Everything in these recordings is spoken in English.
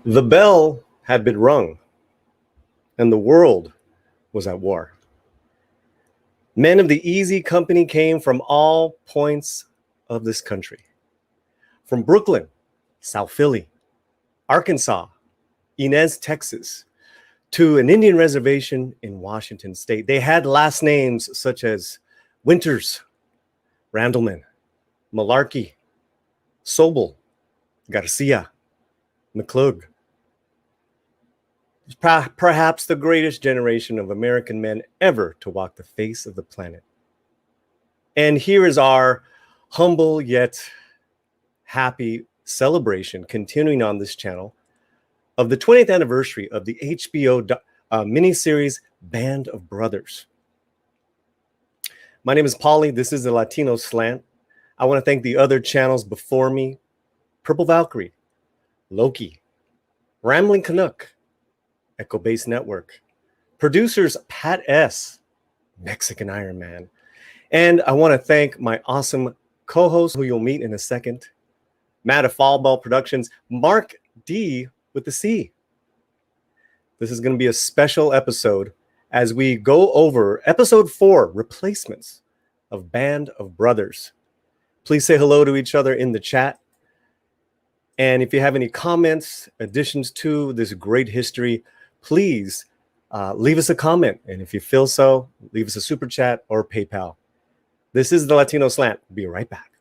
The bell had been rung, and the world was at war. Men of the Easy Company came from all points of this country. From Brooklyn, South Philly, Arkansas, Inez, Texas, to an Indian reservation in Washington State. They had last names such as Winters, Randleman, Malarkey, Sobel, Garcia, McClug. Perhaps the greatest generation of American men ever to walk the face of the planet. And here is our humble yet happy celebration continuing on this channel of the 20th anniversary of the HBO miniseries Band of Brothers. My name is Paulie. This is the Latino Slant. I want to thank the other channels before me: PurpleValkyrie, Loki, Rambling Canuck, Echo Base Network, producers Pat S, Mexican Iron Man, and I want to thank my awesome co-host, who you'll meet in a second, Matt of Foulball Productions, Mark D with the C. This is going to be a special episode as we go over episode 4, Replacements of Band of Brothers. Please say hello to each other in the chat. And if you have any comments, additions to this great history, please leave us a comment. And if you feel so, leave us a super chat or PayPal. This is the Latino Slant. Be right back.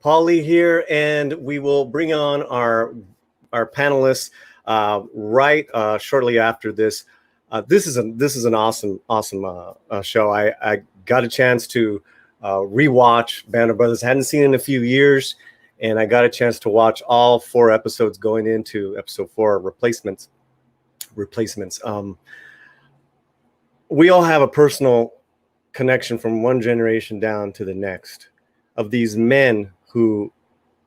Paulie here, and we will bring on our panelists right shortly after this. This is an awesome show. I got a chance to rewatch Band of Brothers. I hadn't seen it in a few years, and I got a chance to watch all 4 episodes going into episode 4, Replacements. We all have a personal connection from one generation down to the next of these men who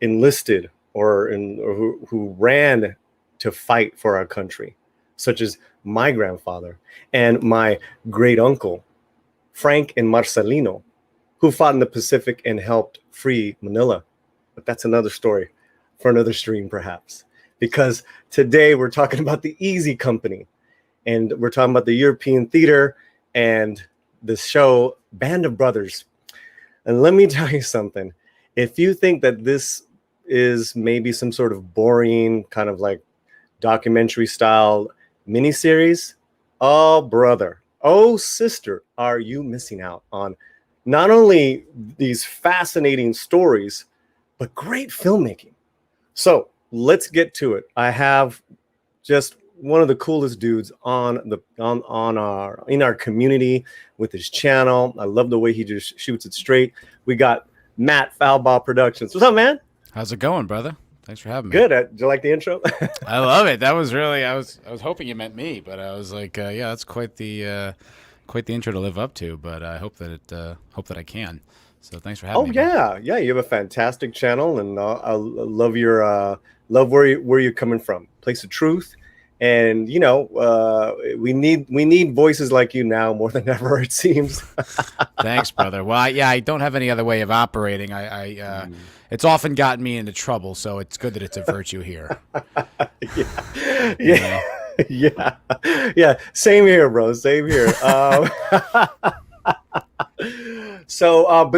enlisted or who ran to fight for our country, such as my grandfather and my great uncle, Frank and Marcelino, who fought in the Pacific and helped free Manila. But that's another story for another stream, perhaps, because today we're talking about the Easy Company, and we're talking about the European theater and the show Band of Brothers. And let me tell you something. If you think that this is maybe some sort of boring kind of like documentary style miniseries, oh brother, oh sister, are you missing out on not only these fascinating stories, but great filmmaking. So let's get to it. I have just one of the coolest dudes in our community with his channel. I love the way he just shoots it straight. We got Matt of Foulball Productions. What's up, man? How's it going, brother? Thanks for having me. Good. Did you like the intro? I love it. That was really. I was hoping you meant me, but I was like, yeah, that's quite the intro to live up to. But I hope that I can. So thanks for having me. Oh yeah. You have a fantastic channel, and I love your love where you're coming from. Place of truth. And you know, we need voices like you now more than ever, it seems. Thanks, brother. Well, I don't have any other way of operating. It's often gotten me into trouble, so it's good that it's a virtue here. Yeah. Same here, bro. Same here. But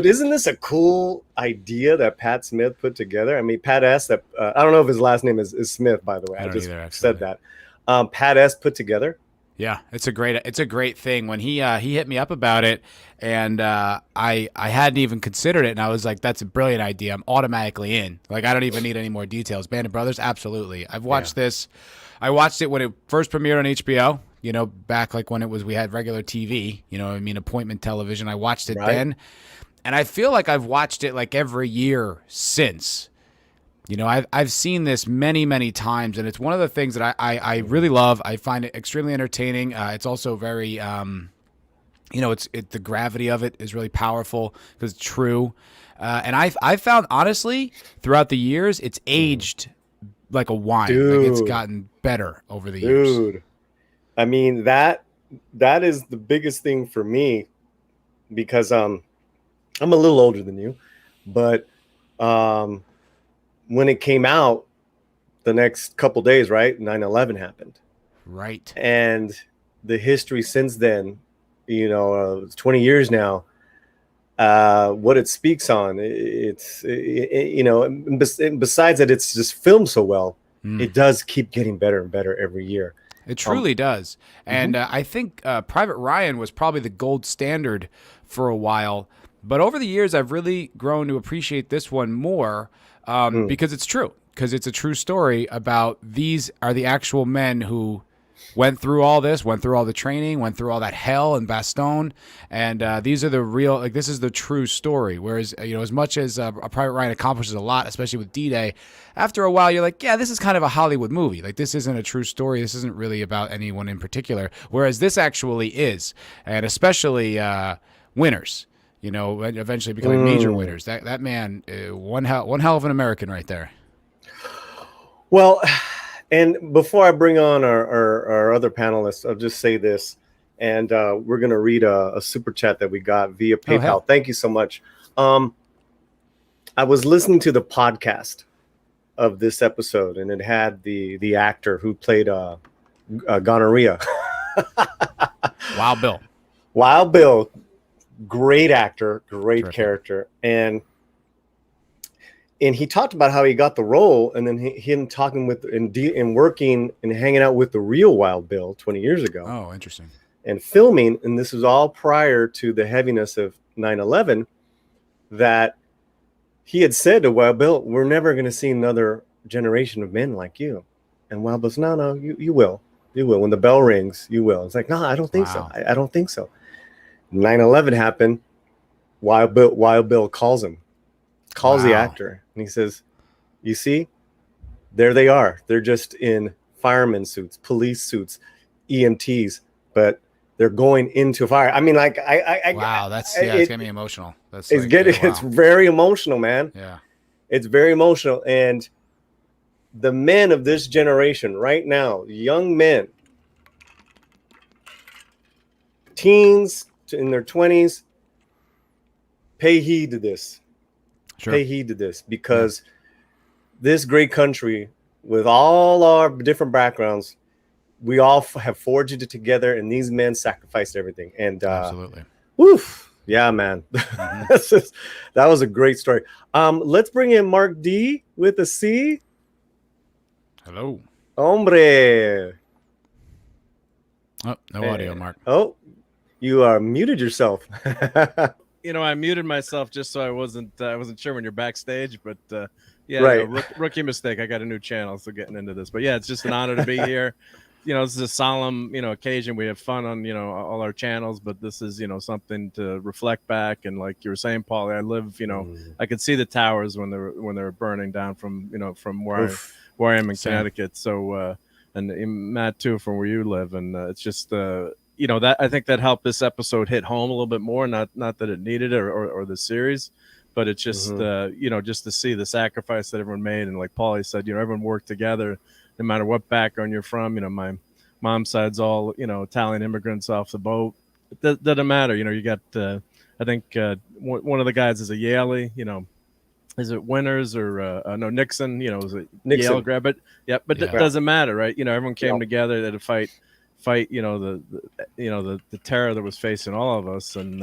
isn't this a cool idea that Pat Smith put together? I mean, Pat S. That I don't know if his last name is Smith, by the way. I just said that. Pat S. put together. Yeah, it's a great thing. When he hit me up about it, and I hadn't even considered it, and I was like, that's a brilliant idea. I'm automatically in. Like, I don't even need any more details. Band of Brothers, absolutely. I've watched this. I watched it when it first premiered on HBO. You know, back like when we had regular TV. You know, I mean, appointment television. I watched it then, and I feel like I've watched it like every year since. You know, I've seen this many times, and it's one of the things that I really love. I find it extremely entertaining. It's also very, you know, the gravity of it is really powerful because it's true. And I've found, honestly, throughout the years, it's aged like a wine. Dude. Like, it's gotten better over the years. Dude, I mean, that is the biggest thing for me, because I'm a little older than you, but when it came out, the next couple days, right, 9/11 happened. Right. And the history since then, you know, 20 years now, what it speaks on, you know, and besides that, it's just filmed so well, it does keep getting better and better every year. It truly does. And I think Private Ryan was probably the gold standard for a while. But over the years, I've really grown to appreciate this one more. Because it's true, because it's a true story about these are the actual men who went through all this, went through all the training, went through all that hell in Bastogne, and these are the real, like, this is the true story. Whereas, you know, as much as a Private Ryan accomplishes a lot, especially with D-Day, after a while you're like, yeah, this is kind of a Hollywood movie. Like, this isn't a true story. This isn't really about anyone in particular. Whereas this actually is, and especially winners. You know, eventually becoming major winners. That man, one hell of an American right there. Well, and before I bring on our other panelists, I'll just say this, and we're going to read a super chat that we got via PayPal. Thank you so much. I was listening to the podcast of this episode, and it had the actor who played gonorrhea. Wild Bill. Wild Bill. Great actor, great character, and he talked about how he got the role, and then him talking with and working and hanging out with the real Wild Bill 20 years ago. Oh, interesting. And filming, and this was all prior to the heaviness of 9/11. That he had said to Wild Bill, "We're never going to see another generation of men like you." And Wild Bill's, "No, you will. When the bell rings, you will." It's like, "No, I don't think so. I don't think so." 9/11 happened. Wild Bill calls the actor, and he says, "You see, there they are. They're just in fireman suits, police suits, EMTs, but they're going into fire." I mean, like, wow, it's getting me emotional. That's it's very emotional, man. Yeah, it's very emotional, and the men of this generation right now, young men, teens in their 20s, pay heed to this. Pay heed to this, because this great country, with all our different backgrounds, we all have forged it together, and these men sacrificed everything. And absolutely, woof, yeah, man. That was a great story. Let's bring in Mark D with a C. Hello, hombre. Oh, no audio, Mark. Oh, you are muted yourself. You know, I muted myself just so I wasn't sure when you're backstage, but yeah, right. Rookie mistake. I got a new channel, so getting into this, but yeah, it's just an honor to be here. You know, this is a solemn, occasion. We have fun on, all our channels, but this is, something to reflect back. And like you were saying, Paulie, I live, I could see the towers when they were burning down from where I am in Connecticut. So, and Matt too, from where you live. And it's just, that I think that helped this episode hit home a little bit more. Not that it needed it or the series, but it's just, just to see the sacrifice that everyone made. And like Paulie said, everyone worked together. No matter what background you're from, my mom's side's all, Italian immigrants off the boat. It doesn't matter. You got, I think one of the guys is a Yaley, is it Winters or no, Nixon, is it Nixon. Yale grab it? Yep. But it doesn't matter, right? Everyone came together to fight, the terror that was facing all of us, and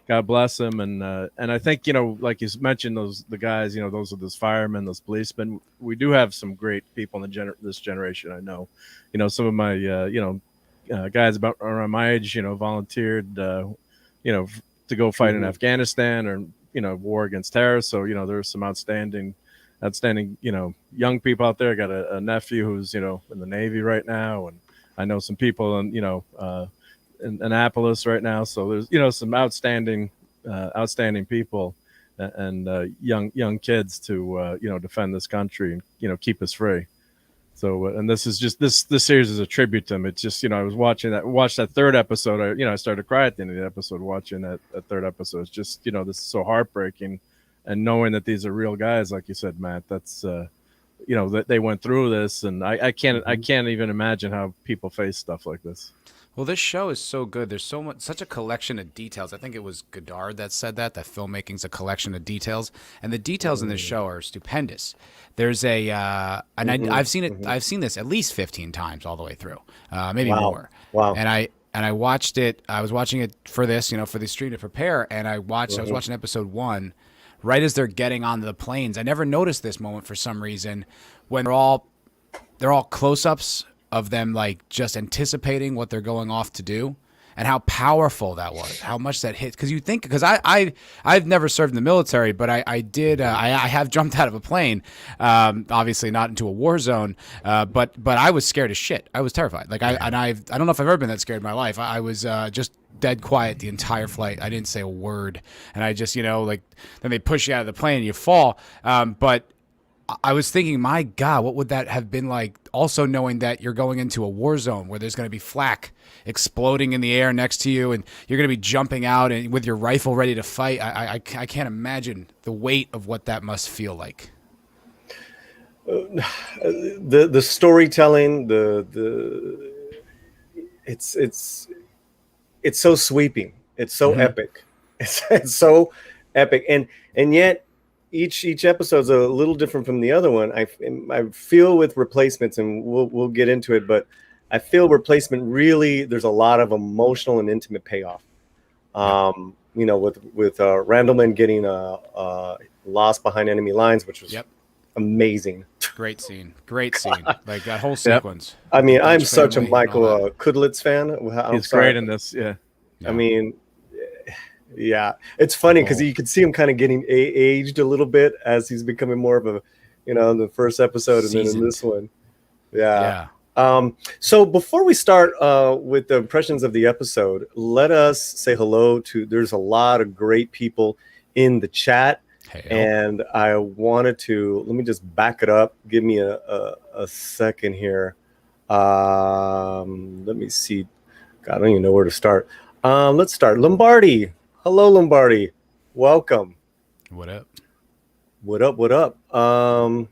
God bless them. And I think, like you mentioned, the guys, those are those firemen, those policemen. We do have some great people in this generation. I know, some of my, guys about around my age, volunteered, to go fight in Afghanistan or, war against terror. So, there's some outstanding, young people out there. I got a nephew who's, in the Navy right now. And I know some people in Annapolis right now. So there's, some outstanding people and young kids to, defend this country and, keep us free. So, and this is just this series is a tribute to him. It's just, I was watched that third episode. I started to cry at the end of the episode watching that third episode. It's just, this is so heartbreaking, and knowing that these are real guys, like you said, Matt. That's, that they went through this, and I can't even imagine how people face stuff like this. Well, this show is so good. There's such a collection of details. I think it was Godard that said that filmmaking's a collection of details, and the details in this show are stupendous. There's and I've seen it. I've seen this at least 15 times all the way through, maybe more. Wow. And I watched it. I was watching it for this, for the stream to prepare, and I was watching episode 1, right as they're getting onto the planes. I never noticed this moment for some reason when they're all close-ups of them, like, just anticipating what they're going off to do, and how powerful that was, how much that hit. Because I've never served in the military, but I did. I have jumped out of a plane, obviously not into a war zone, but I was scared as shit. I was terrified. Like I don't know if I've ever been that scared in my life. I was just dead quiet the entire flight. I didn't say a word, and I just then they push you out of the plane and you fall. But I was thinking, my God, what would that have been like? Also knowing that you're going into a war zone where there's going to be flak exploding in the air next to you, and you're going to be jumping out and with your rifle ready to fight. I can't imagine the weight of what that must feel like. The storytelling, it's so sweeping. It's so epic. It's so epic, and yet. Each episode's a little different from the other one. I feel with Replacements, and we'll get into it, but I feel Replacement really, there's a lot of emotional and intimate payoff. With Randleman getting lost behind enemy lines, which was amazing. Great scene. Like that whole sequence. I mean, I'm such a Michael Kudlitz fan. He's great in this. Yeah. I mean, yeah, it's funny because you can see him kind of getting aged a little bit as he's becoming more of a, in the first episode and then in this one. Yeah. So before we start with the impressions of the episode, let us say hello to, there's a lot of great people in the chat. And I wanted to, let me just back it up. Give me a second here. Let me see. God, I don't even know where to start. Let's start. Lombardi. Hello, Lombardi. Welcome. What up? What up? Of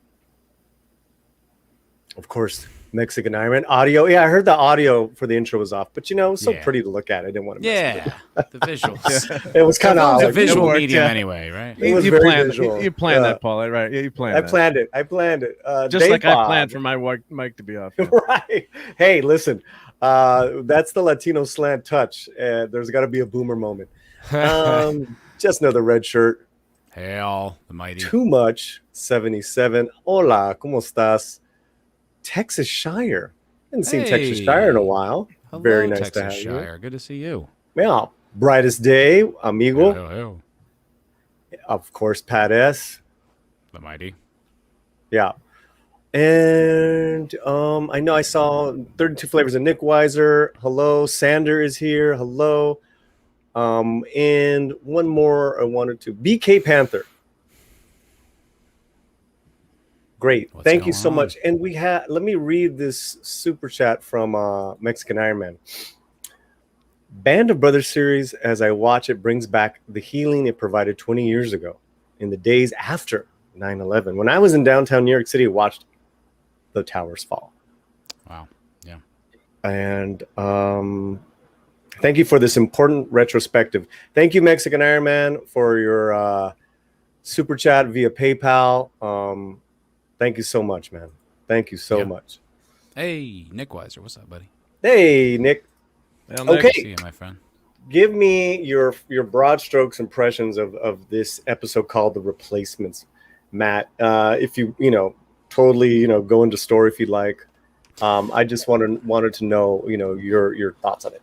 course, Mexican Iron audio. Yeah, I heard the audio for the intro was off, but it was so pretty to look at. I didn't want to mess with it. The visuals. It was kind of a visual medium anay, right? It was very visual. You planned that, Paul, right? Yeah, you planned that. I planned it. Just Dave like Bob. I planned for my mic to be off. Yeah. Right. Hey, listen, that's the Latino slant touch. There's got to be a boomer moment. Just another red shirt. Hail, the mighty. Too much. 77. Hola, ¿cómo estás? Texas Shire. Haven't seen Texas Shire in a while. Hello, very nice Texas to have Shire. you. Good to see you. Yeah. Brightest day, amigo. Hello. Of course, Pat S. The mighty. Yeah. And I know I saw 32 Flavors of Nick Weiser. Hello. Sander is here. Hello. And one more I wanted to. BK Panther. Great. Thank you so much. And let me read this super chat from Mexican Iron Man. Band of Brothers series, as I watch it, brings back the healing it provided 20 years ago in the days after 9/11. When I was in downtown New York City, I watched the towers fall. Wow. Yeah. And thank you for this important retrospective. Thank you, Mexican Iron Man, for your super chat via PayPal. Thank you so much, man. Thank you so much. Hey, Nick Weiser. What's up, buddy? Hey, Nick. Well, Nick. Okay. See you, my friend. Give me your broad strokes impressions of this episode called The Replacements, Matt. If you totally go into story if you'd like. I just wanted to know, your thoughts on it.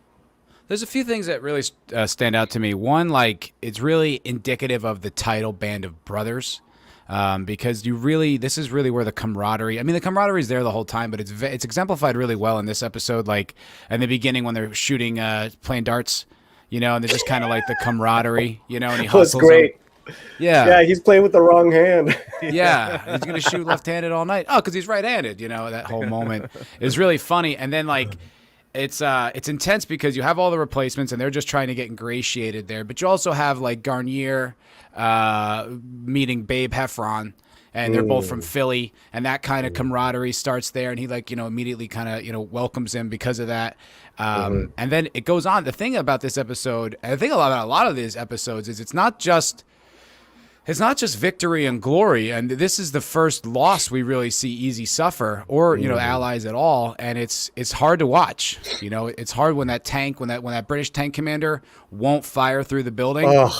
There's a few things that really stand out to me. One, like, it's really indicative of the title Band of Brothers. Because this is really where the camaraderie, I mean, the camaraderie is there the whole time, but it's exemplified really well in this episode. Like in the beginning when they're shooting, playing darts, and they're just kind of like the camaraderie, and he hustles. That's great. Him. Yeah. Yeah. He's playing with the wrong hand. Yeah. He's going to shoot left-handed all night. Oh, cause he's right-handed, that whole moment is really funny. And then like, it's intense because you have all the replacements and they're just trying to get ingratiated there, but you also have like Garnier, meeting Babe Heffron, and they're both from Philly, and that kind of camaraderie starts there, and he immediately kind of welcomes him because of that. And then it goes on. The thing about this episode, and I think about a lot of these episodes, is it's not just victory and glory, and this is the first loss we really see Easy suffer, or allies at all, and it's hard to watch. It's hard when that British tank commander won't fire through the building. Ugh.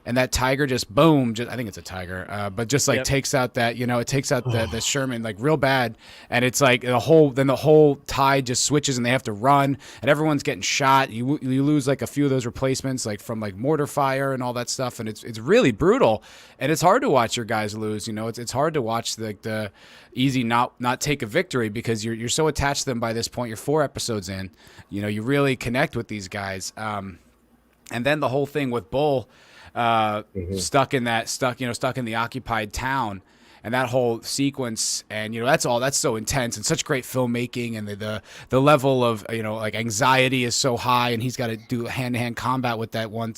And that Tiger just boom, I think it's a Tiger, but just takes out that, it takes out the Sherman like real bad. And it's like the whole tide just switches and they have to run and everyone's getting shot. You lose like a few of those replacements, like from like mortar fire and all that stuff. And it's really brutal. And it's hard to watch your guys lose. It's hard to watch the Easy not take a victory because you're so attached to them by this point. You're 4 episodes in, you really connect with these guys. And then the whole thing with Bull, stuck in the occupied town, and that whole sequence, and that's so intense and such great filmmaking, and the level of like anxiety is so high, and he's got to do hand-to-hand combat with that one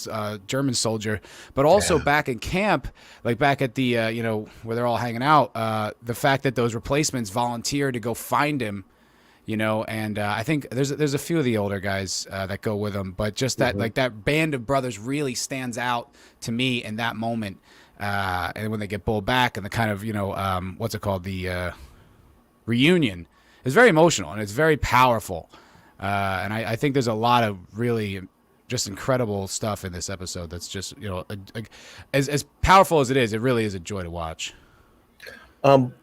German soldier, but also back in camp, like back at the where they're all hanging out, the fact that those replacements volunteer to go find him. And I think there's a few of the older guys that go with them, but just that like that band of brothers really stands out to me in that moment. And when they get Bull back and the kind of what's it called, the reunion is very emotional and it's very powerful. And I think there's a lot of really just incredible stuff in this episode. That's just as powerful as it is, it really is a joy to watch.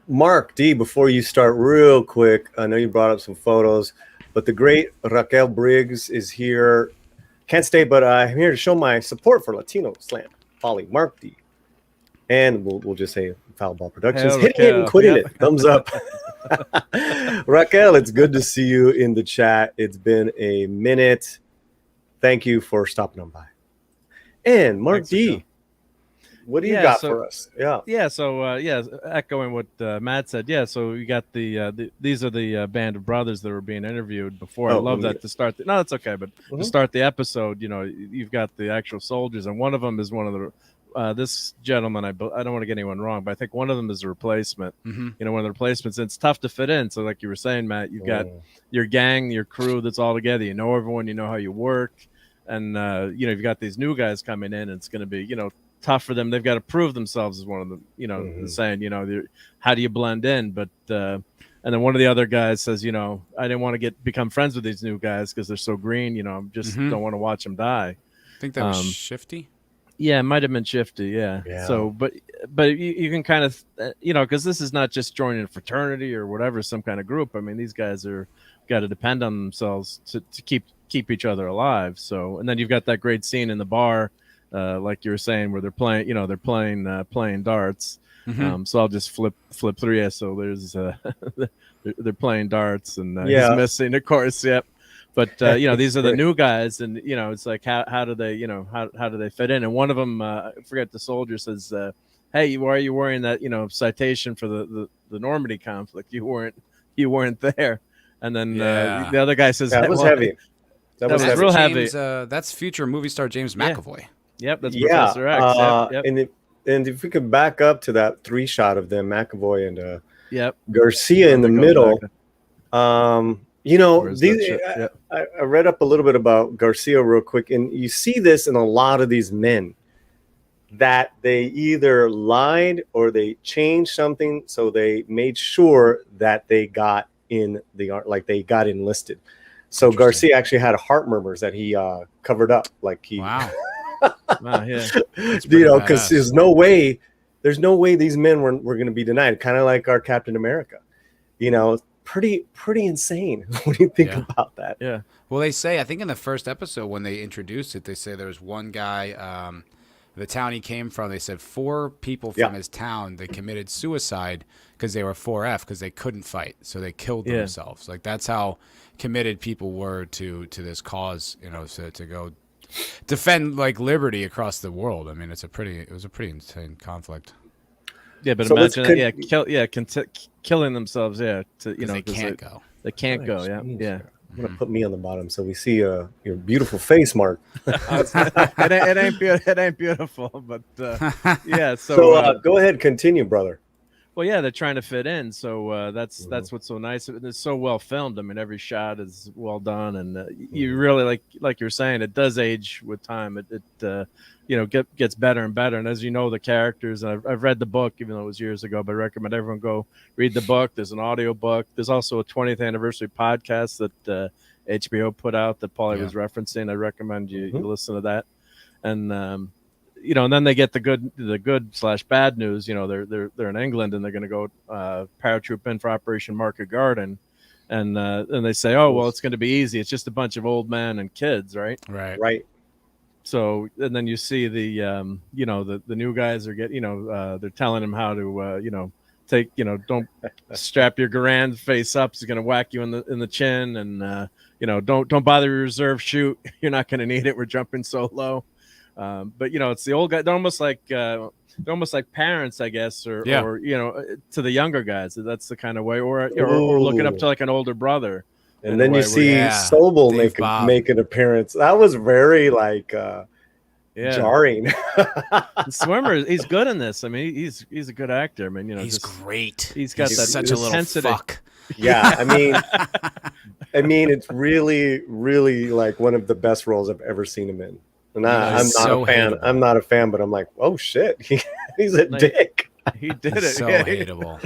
Mark D, before you start real quick, I know you brought up some photos, but the great Raquel Briggs is here. Can't stay, but I'm here to show my support for Latino Slam. Paulie, Mark D. And we'll just say Foulball Productions. Hitting it and quitting it. Thumbs up. Raquel, it's good to see you in the chat. It's been a minute. Thank you for stopping on by. And Mark Thanks, D. Raquel. What do you got for us? So echoing what Matt said. So you got these are the band of brothers that were being interviewed before. I love that to start. No, that's okay. But to start the episode, you've got the actual soldiers, and one of them is one of the this gentleman. I don't want to get anyone wrong, but I think one of them is a replacement. One of the replacements. And it's tough to fit in. So like you were saying, Matt, you've got your gang, your crew that's all together. You know everyone. You know how you work, and you've got these new guys coming in. And it's going to be tough for them. They've got to prove themselves, as one of them, saying, how do you blend in? But and then one of the other guys says, I didn't want to become friends with these new guys because they're so green. I just don't want to watch them die. I think that was Shifty. Yeah, it might have been Shifty. Yeah. So, but you can kind of, because this is not just joining a fraternity or whatever, some kind of group. I mean, these guys got to depend on themselves to keep each other alive. So, and then you've got that great scene in the bar. Like you were saying, where they're playing, playing darts. So I'll just flip through. Yeah. So there's, they're playing darts, and he's missing, of course. Yep. But these are the new guys, and it's like how do they how do they fit in? And one of them, I forget, the soldier says, "Hey, why are you wearing that citation for the Normandy conflict? You weren't there." And then the other guy says, "That was heavy. That was real heavy." That's future movie star James McAvoy. Yep, that's Professor X. Yep. And if we could back up to that 3 shot of them, McAvoy and Garcia in the middle. I read up a little bit about Garcia real quick, and you see this in a lot of these men, that they either lied or they changed something, so they made sure that they got in the art, like they got enlisted. So Garcia actually had heart murmurs that he covered up, like he. Wow. Wow, yeah. Because there's no way these men were going to be denied. Kind of like our Captain America, pretty insane when you think Yeah. about that. Yeah. Well, they say, I think in the first episode when they introduced it, they say there was one guy, the town he came from, they said 4 people from his town, they committed suicide because they were 4F because they couldn't fight. So they killed themselves. Like, that's how committed people were to this cause, you know, so to go defend like liberty across the world. I mean, it was a pretty insane conflict. Yeah, but So imagine that, killing themselves, to They can't go. They can't go, yeah. I'm gonna put me on the bottom so we see your beautiful face, Mark. it ain't beautiful, but yeah. So go ahead, continue, brother. Well, yeah, they're trying to fit in, so that's what's so nice. It's so well filmed. I mean, every shot is well done, and you really like you're saying, it does age with time. It gets better and better. And as you know, the characters. I've read the book, even though it was years ago, but I recommend everyone go read the book. There's an audio book. There's also a 20th anniversary podcast that HBO put out that Paulie was referencing. I recommend you listen to that. And and then they get the good/bad news. They're in England and they're going to go paratroop in for Operation Market Garden, and they say, oh well, it's going to be easy. It's just a bunch of old men and kids, right? Right. So and then you see the new guys are they're telling him how to take don't strap your Garand face up. He's going to whack you in the chin, and don't bother your reserve chute. You're not going to need it. We're jumping so low. But it's the old guy. They're almost like parents, I guess, or to the younger guys. That's the kind of way, or looking up to like an older brother. And then you see Sobel make an appearance. That was very jarring. Swimmer, he's good in this. I mean, he's a good actor. I mean, he's great. He's got that such a little fuck. Yeah, I mean, it's really, really like one of the best roles I've ever seen him in. And I'm not a fan. Hateable. I'm not a fan, but I'm like, oh shit, he's a dick. He did it. So hateable.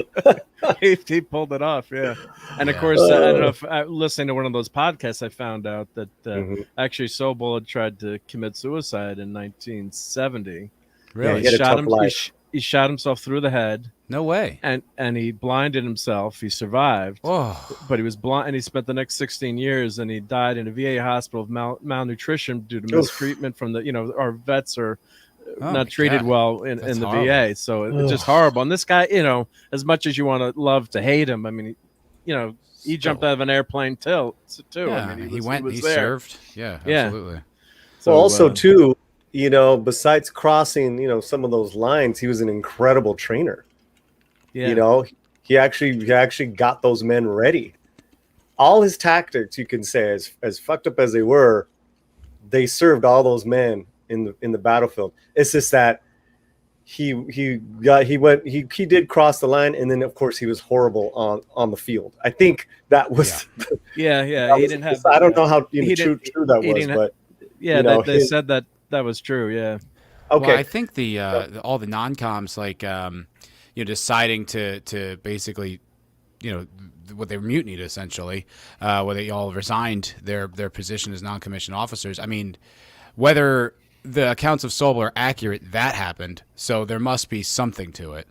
He pulled it off. Yeah. And of course, I don't know if listening to one of those podcasts, I found out that actually Sobel had tried to commit suicide in 1970. Really? Yeah, he shot himself through the head. No way. And he blinded himself. He survived. Oh. But he was blind, and he spent the next 16 years, and he died in a VA hospital of malnutrition due to mistreatment from our vets are not treated well in the horrible. VA. So it's just horrible. And this guy, as much as you want to love to hate him, I mean, he jumped out of an airplane too. Yeah, I mean, he served. Yeah, absolutely. So also too, besides crossing, some of those lines, he was an incredible trainer. Yeah. He actually got those men ready. All his tactics, you can say, as fucked up as they were, they served all those men in the battlefield. It's just that he did cross the line, and then of course he was horrible on the field. I think that was he didn't have. I don't know how true that was, but they said that was true. Yeah. Okay. Well, I think all the non-coms deciding to basically, what they were mutinied essentially, where they all resigned their position as non-commissioned officers. I mean, whether the accounts of Sobel are accurate, that happened. So there must be something to it.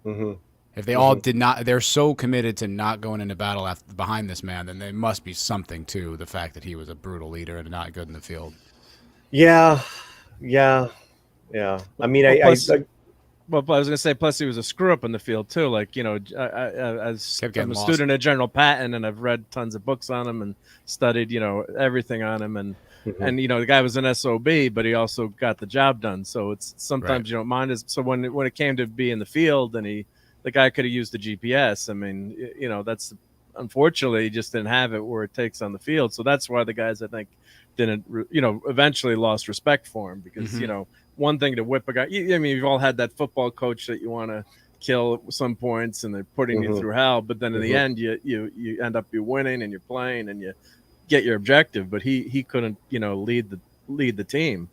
Mm-hmm. If they all did not, they're so committed to not going into battle behind this man, then there must be something to the fact that he was a brutal leader and not good in the field. Yeah. I mean, I was going to say, plus he was a screw up in the field too. Like, I'm a student of General Patton, and I've read tons of books on him and studied, everything on him. And, the guy was an SOB, but he also got the job done. So it's sometimes you don't mind. So when it came to be in the field, and the guy could have used the GPS. I mean, that's unfortunately he just didn't have it where it takes on the field. So that's why the guys, I think, didn't, eventually lost respect for him, because, one thing to whip a guy. I mean, you've all had that football coach that you want to kill at some points, and they're putting you through hell. But then in the end, you end up winning, and you're playing, and you get your objective. But he couldn't, lead the team.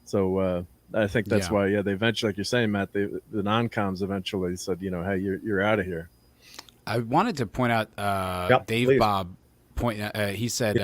So I think that's why, they eventually, like you're saying, Matt, the non-coms eventually said, hey, you're out of here. I wanted to point out Dave please. Bob he said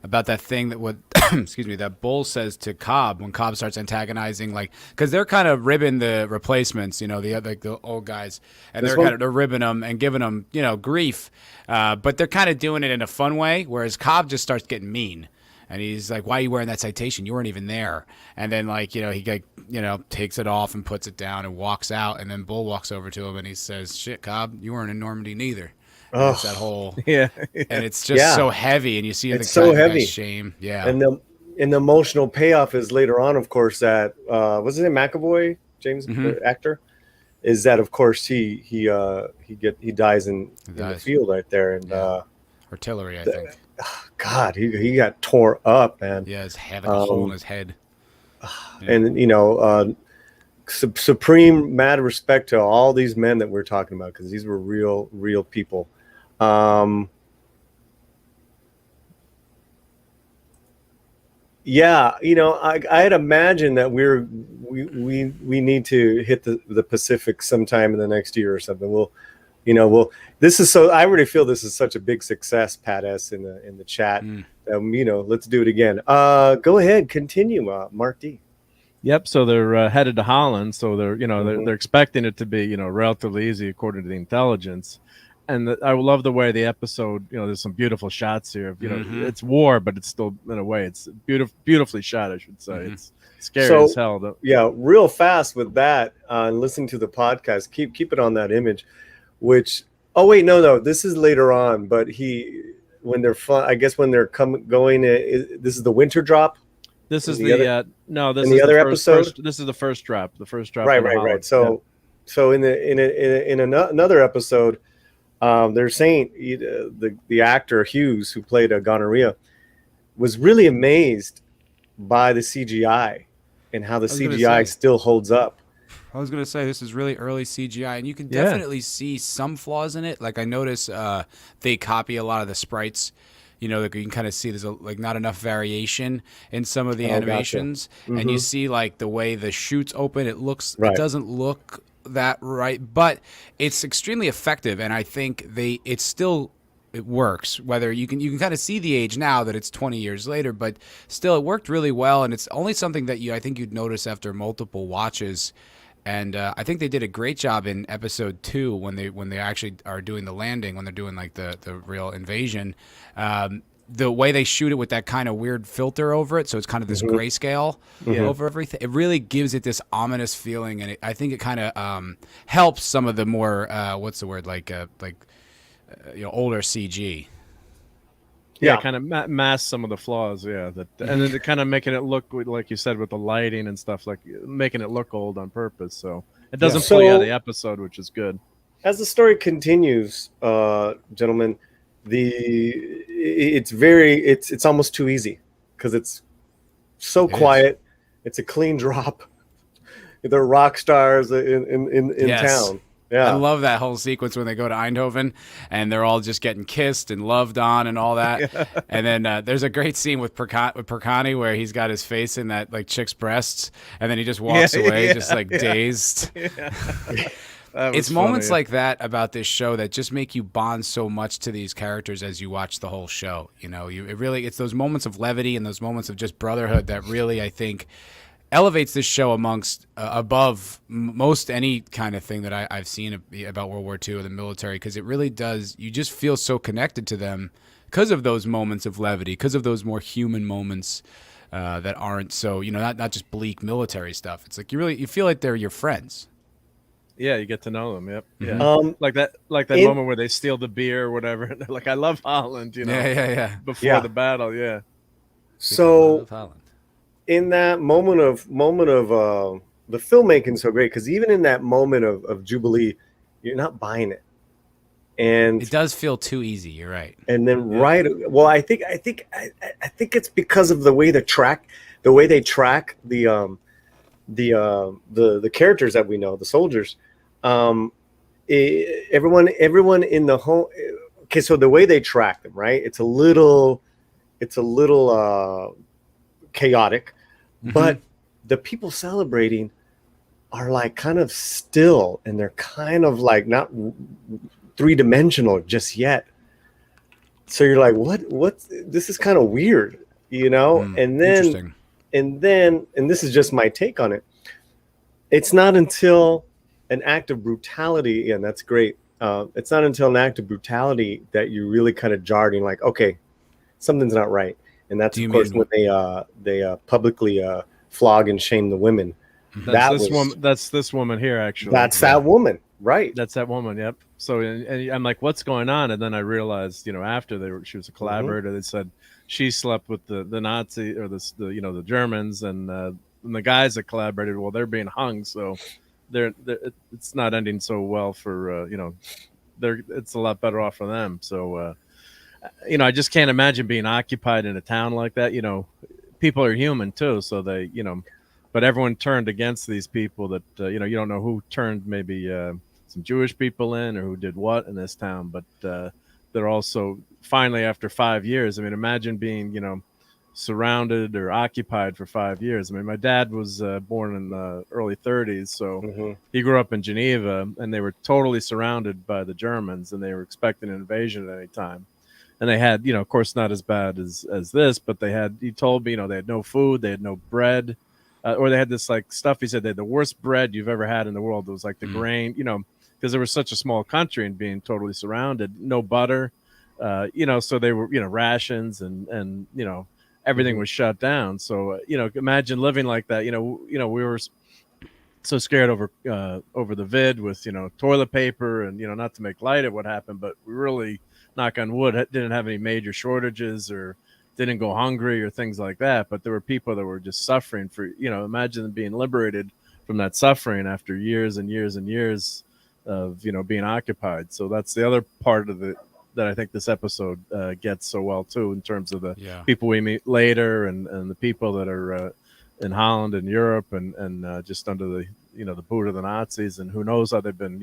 about that thing that what excuse me, that Bull says to Cobb when Cobb starts antagonizing, like, because they're kind of ribbing the replacements, you know, the old guys, and they're ribbing them and giving them, you know, grief, but they're kind of doing it in a fun way, whereas Cobb just starts getting mean. And he's like, "Why are you wearing that citation? You weren't even there." And then, like, you know, he takes it off and puts it down and walks out. And then Bull walks over to him and he says, "Shit, Cobb, you weren't in Normandy neither." And it's that whole and it's just so heavy, and you see it's so heavy shame, and the emotional payoff is later on, of course, that what's his name, McAvoy, James, the actor, is that of course he dies in the field right there, and artillery, I think. God, he got tore up, man. Yeah, he's having a hole in his head. And you know, supreme mad respect to all these men that we're talking about, because these were real people. Yeah, you know, I'd imagine that we need to hit the Pacific sometime in the next year or something. This is so. I already feel this is such a big success, Pat S, in the chat. You know, let's do it again. Go ahead, continue, Mark D. Yep. So they're headed to Holland. So they're expecting it to be, you know, relatively easy according to the intelligence. And I love the way the episode, you know, there's some beautiful shots here. You know, it's war, but it's still, in a way, it's beautifully shot, I should say. It's scary as hell, though. Yeah, real fast with that. And listening to the podcast, keep it on that image. Which, oh wait, no, this is later on. But when they're going, this is the winter drop. This is other episode. This is the first drop. The first drop. Right. So in another episode, they're saying the actor Hughes, who played a gonorrhea, was really amazed by the CGI and how the CGI still holds up. I was going to say, this is really early CGI, and you can definitely see some flaws in it. Like, I notice they copy a lot of the sprites. You know, like, you can kind of see there's not enough variation in some of the animations. Gotcha. And you see, like, the way the chutes open, it doesn't look that right, but it's extremely effective, and I think it works. Whether you can kind of see the age now that it's 20 years later, but still it worked really well, and it's only something that I think you'd notice after multiple watches. And I think they did a great job in episode 2 when they actually are doing the landing, when they're doing like the real invasion. The way they shoot it with that kind of weird filter over it, so it's kind of this grayscale over everything. It really gives it this ominous feeling, and I think it kind of helps some of the more older CG. Yeah, kind of mask some of the flaws. Yeah, and then kind of making it look, like you said, with the lighting and stuff, like making it look old on purpose. So it doesn't pull you out of the episode, which is good. As the story continues, gentlemen, it's almost too easy, because it's so quiet. It's a clean drop. They're rock stars in town. Yeah, I love that whole sequence when they go to Eindhoven and they're all just getting kissed and loved on and all that. And then there's a great scene with Percani where he's got his face in that like chick's breasts, and then he just walks away just like dazed. It's moments like that about this show that just make you bond so much to these characters as you watch the whole show. You know, it's those moments of levity and those moments of just brotherhood that really, I think, elevates this show above most any kind of thing that I've seen about World War II or the military, because it really does. You just feel so connected to them because of those moments of levity, because of those more human moments that aren't so, you know, not just bleak military stuff. It's like you feel like they're your friends. Yeah, you get to know them. Yep. Yeah. Like that moment where they steal the beer or whatever. They're like, I love Holland. You know. Yeah. Before the battle. Yeah. So in that moment of the filmmaking so great, because even in that moment of Jubilee, you're not buying it, and it does feel too easy. You're right. And then I think it's because of the way they track the characters that we know, the soldiers. Everyone in the home. Okay, so the way they track them, right? It's a little chaotic, but the people celebrating are like kind of still, and they're kind of like not three-dimensional just yet. So you're like, what? This is kind of weird, you know? And Interesting. and this is just my take on it. It's not until an act of brutality, and that's great. It's not until an act of brutality that you really kind of jarred and like, okay, something's not right. And that's of course when they publicly flog and shame the women. That's this woman here, actually. That's that woman, right? That's that woman. Yep. So and I'm like, what's going on? And then I realized, after she was a collaborator, they said she slept with the Nazi or the Germans, and the guys that collaborated, well, they're being hung, so it's not ending so well for it's a lot better off for them. So I just can't imagine being occupied in a town like that. People are human too, so they but everyone turned against these people that you don't know who turned maybe some Jewish people in or who did what in this town, but they're also finally after 5 years. I mean, imagine being surrounded or occupied for 5 years. I mean, my dad was born in the early 30s, so he grew up in Geneva, and they were totally surrounded by the Germans, and they were expecting an invasion at any time. And they had, of course, not as bad as this, but he told me, they had no food, they had no bread. Or they had this like stuff. He said they had the worst bread you've ever had in the world. It was like the grain, because they were such a small country and being totally surrounded. No butter, so they were, rations and everything was shut down. So imagine living like that. We were so scared over the vid with toilet paper and not to make light of what happened, but we really, knock on wood, didn't have any major shortages or didn't go hungry or things like that, but there were people that were just suffering for, imagine them being liberated from that suffering after years and years and years of, being occupied. So that's the other part of it that I think this episode gets so well too, in terms of the people we meet later and the people that are in Holland and Europe and just under the, the boot of the Nazis, and who knows how they've been,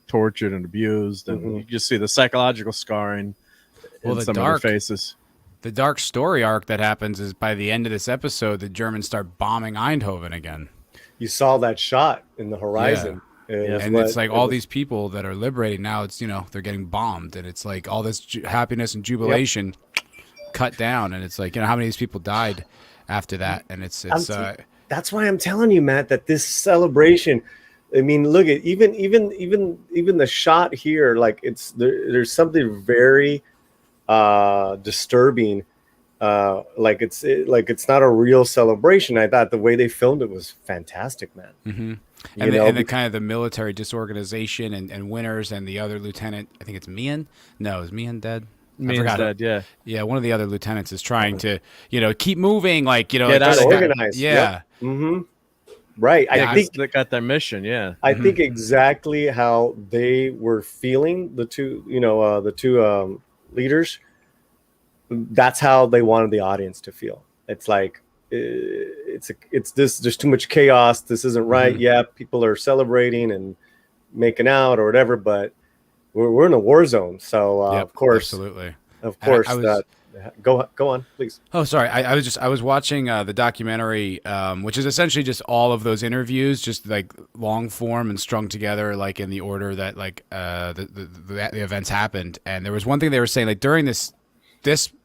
tortured and abused. And you just see the psychological scarring in some of their faces. The dark story arc that happens is by the end of this episode, the Germans start bombing Eindhoven again. You saw that shot in the horizon. Yeah. And it's like all these people that are liberated now, it's, they're getting bombed. And it's like all this happiness and jubilation cut down. And it's like, how many of these people died after that? And it's that's why I'm telling you, Matt, that this celebration, I mean, look at even the shot here, like there's something very disturbing, like it's not a real celebration. I thought the way they filmed it was fantastic, man. And the kind of the military disorganization and Winters and the other lieutenant, I think it's Meehan. No, is Meehan dead? Meehan's dead. Yeah. One of the other lieutenants is trying to keep moving, like get organized. Yeah. Right. I think they got their mission. Yeah. I think exactly how they were feeling, the two leaders. That's how they wanted the audience to feel. It's like it's this. There's too much chaos. This isn't right. Yeah, people are celebrating and making out or whatever, but we're in a war zone. So of course, absolutely, of course. Go on, please. Oh, sorry. I was watching the documentary, which is essentially just all of those interviews, just like long form and strung together, like in the order that like the events happened. And there was one thing they were saying, like during this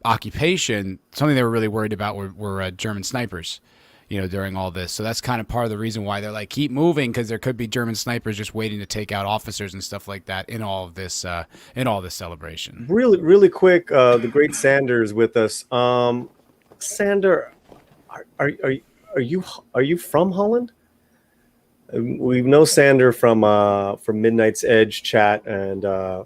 occupation, something they were really worried about were German snipers, during all this. So that's kind of part of the reason why they're like, keep moving, because there could be German snipers just waiting to take out officers and stuff like that in all of this celebration. Really, really quick, the great Sander is with us. Sander, are you from Holland? We know Sander from Midnight's Edge chat, and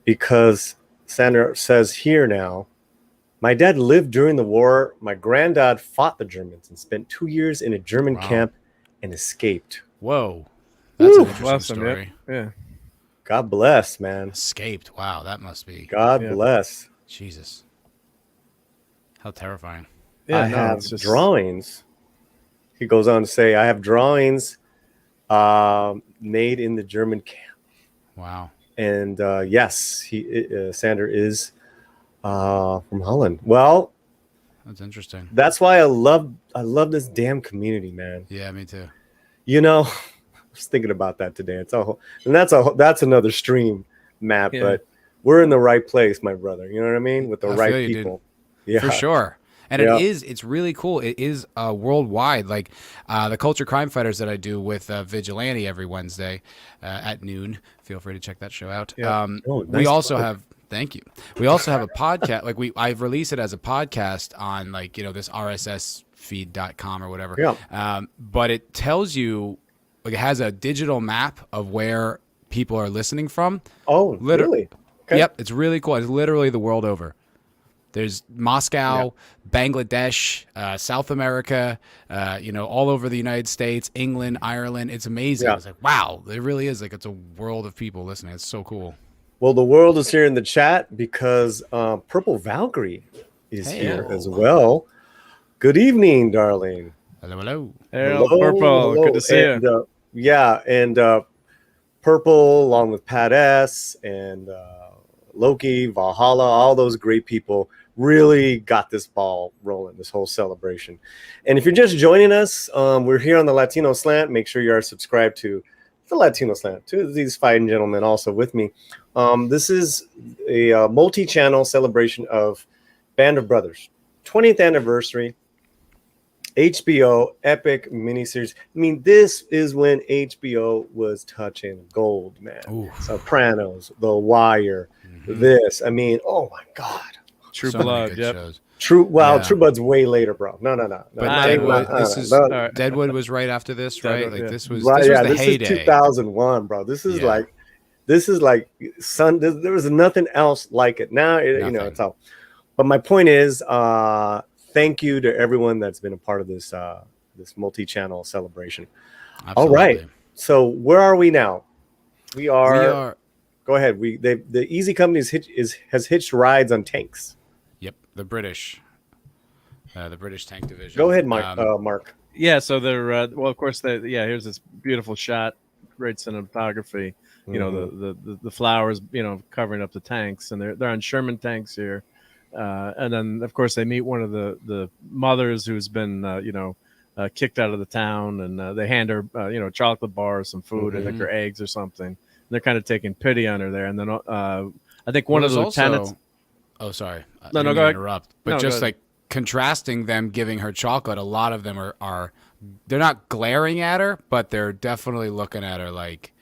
because Sander says here now, my dad lived during the war. My granddad fought the Germans and spent 2 years in a German camp and escaped. Whoa. That's an interesting story. Yeah. God bless, man. Escaped. Wow, that must be. God bless. Jesus. How terrifying. Yeah, I have drawings. He goes on to say, I have drawings made in the German camp. Wow. And yes, Sander is from Holland. Well, that's interesting. That's why I love this damn community, man. Yeah, me too. I was thinking about that today. That's another stream, Matt. Yeah. we're in the right place, my brother. You know what I mean? With the I right feel you, dude. people. Yeah, For sure. And Yeah. it's really cool. It is worldwide. Like the Culture Crime Fighters that I do with Vigilante every Wednesday at noon. Feel free to check that show out. Yep. Oh, We nice also plug. have, thank you. We also have a podcast. Like I've released it as a podcast on like, this rssfeed.com or whatever. Yeah. But it tells you, like it has a digital map of where people are listening from. Oh, really? Okay. Yep. It's really cool. It's literally the world over. There's Moscow, Bangladesh, South America, all over the United States, England, Ireland. It's amazing. Yeah. It's like, wow, it really is. Like, it's a world of people listening. It's so cool. Well, the world is here in the chat because PurpleValkyrie is here as well. Good evening, darling. Hello, hello. Hello, Purple. Good to see you. And Purple, along with Pat S. and Loki, Valhalla, all those great people really got this ball rolling, this whole celebration. And if you're just joining us, we're here on the Latino Slant. Make sure you are subscribed to the Latino Slant, to these fine gentlemen also with me. This is a multi-channel celebration of Band of Brothers, 20th anniversary, HBO epic miniseries. I mean, this is when HBO was touching gold, man. Ooh. Sopranos, The Wire, this. I mean, oh my God. True So many Blood. good Yep. shows. True. Wow, Yeah. True Blood's way later, bro. No. But I Deadwood, know. this is Deadwood was right after this, right? Deadwood, Like yeah. this was Right, this was yeah, the this heyday. is 2001, bro. This is Yeah. like son. There was nothing else like it. Now, Nothing. it's all. But my point is, thank you to everyone that's been a part of this this multi-channel celebration. Absolutely. All right. So where are we now? We are. We are. Go ahead. The Easy Company has hitched rides on tanks. Yep, the British tank division. Go ahead, Mark. Yeah, so they're well, of course, here's this beautiful shot, great cinematography. You know, the flowers, covering up the tanks, and they're on Sherman tanks here. And then, of course, they meet one of the mothers who's been, kicked out of the town, and they hand her, chocolate bars, some food, and like her eggs or something. And they're kind of taking pity on her there. And then I think one of the lieutenants. Oh, sorry. No, I didn't go ahead. interrupt. But No, go just ahead. like contrasting them giving her chocolate, a lot of them are they're not glaring at her, but they're definitely looking at her like,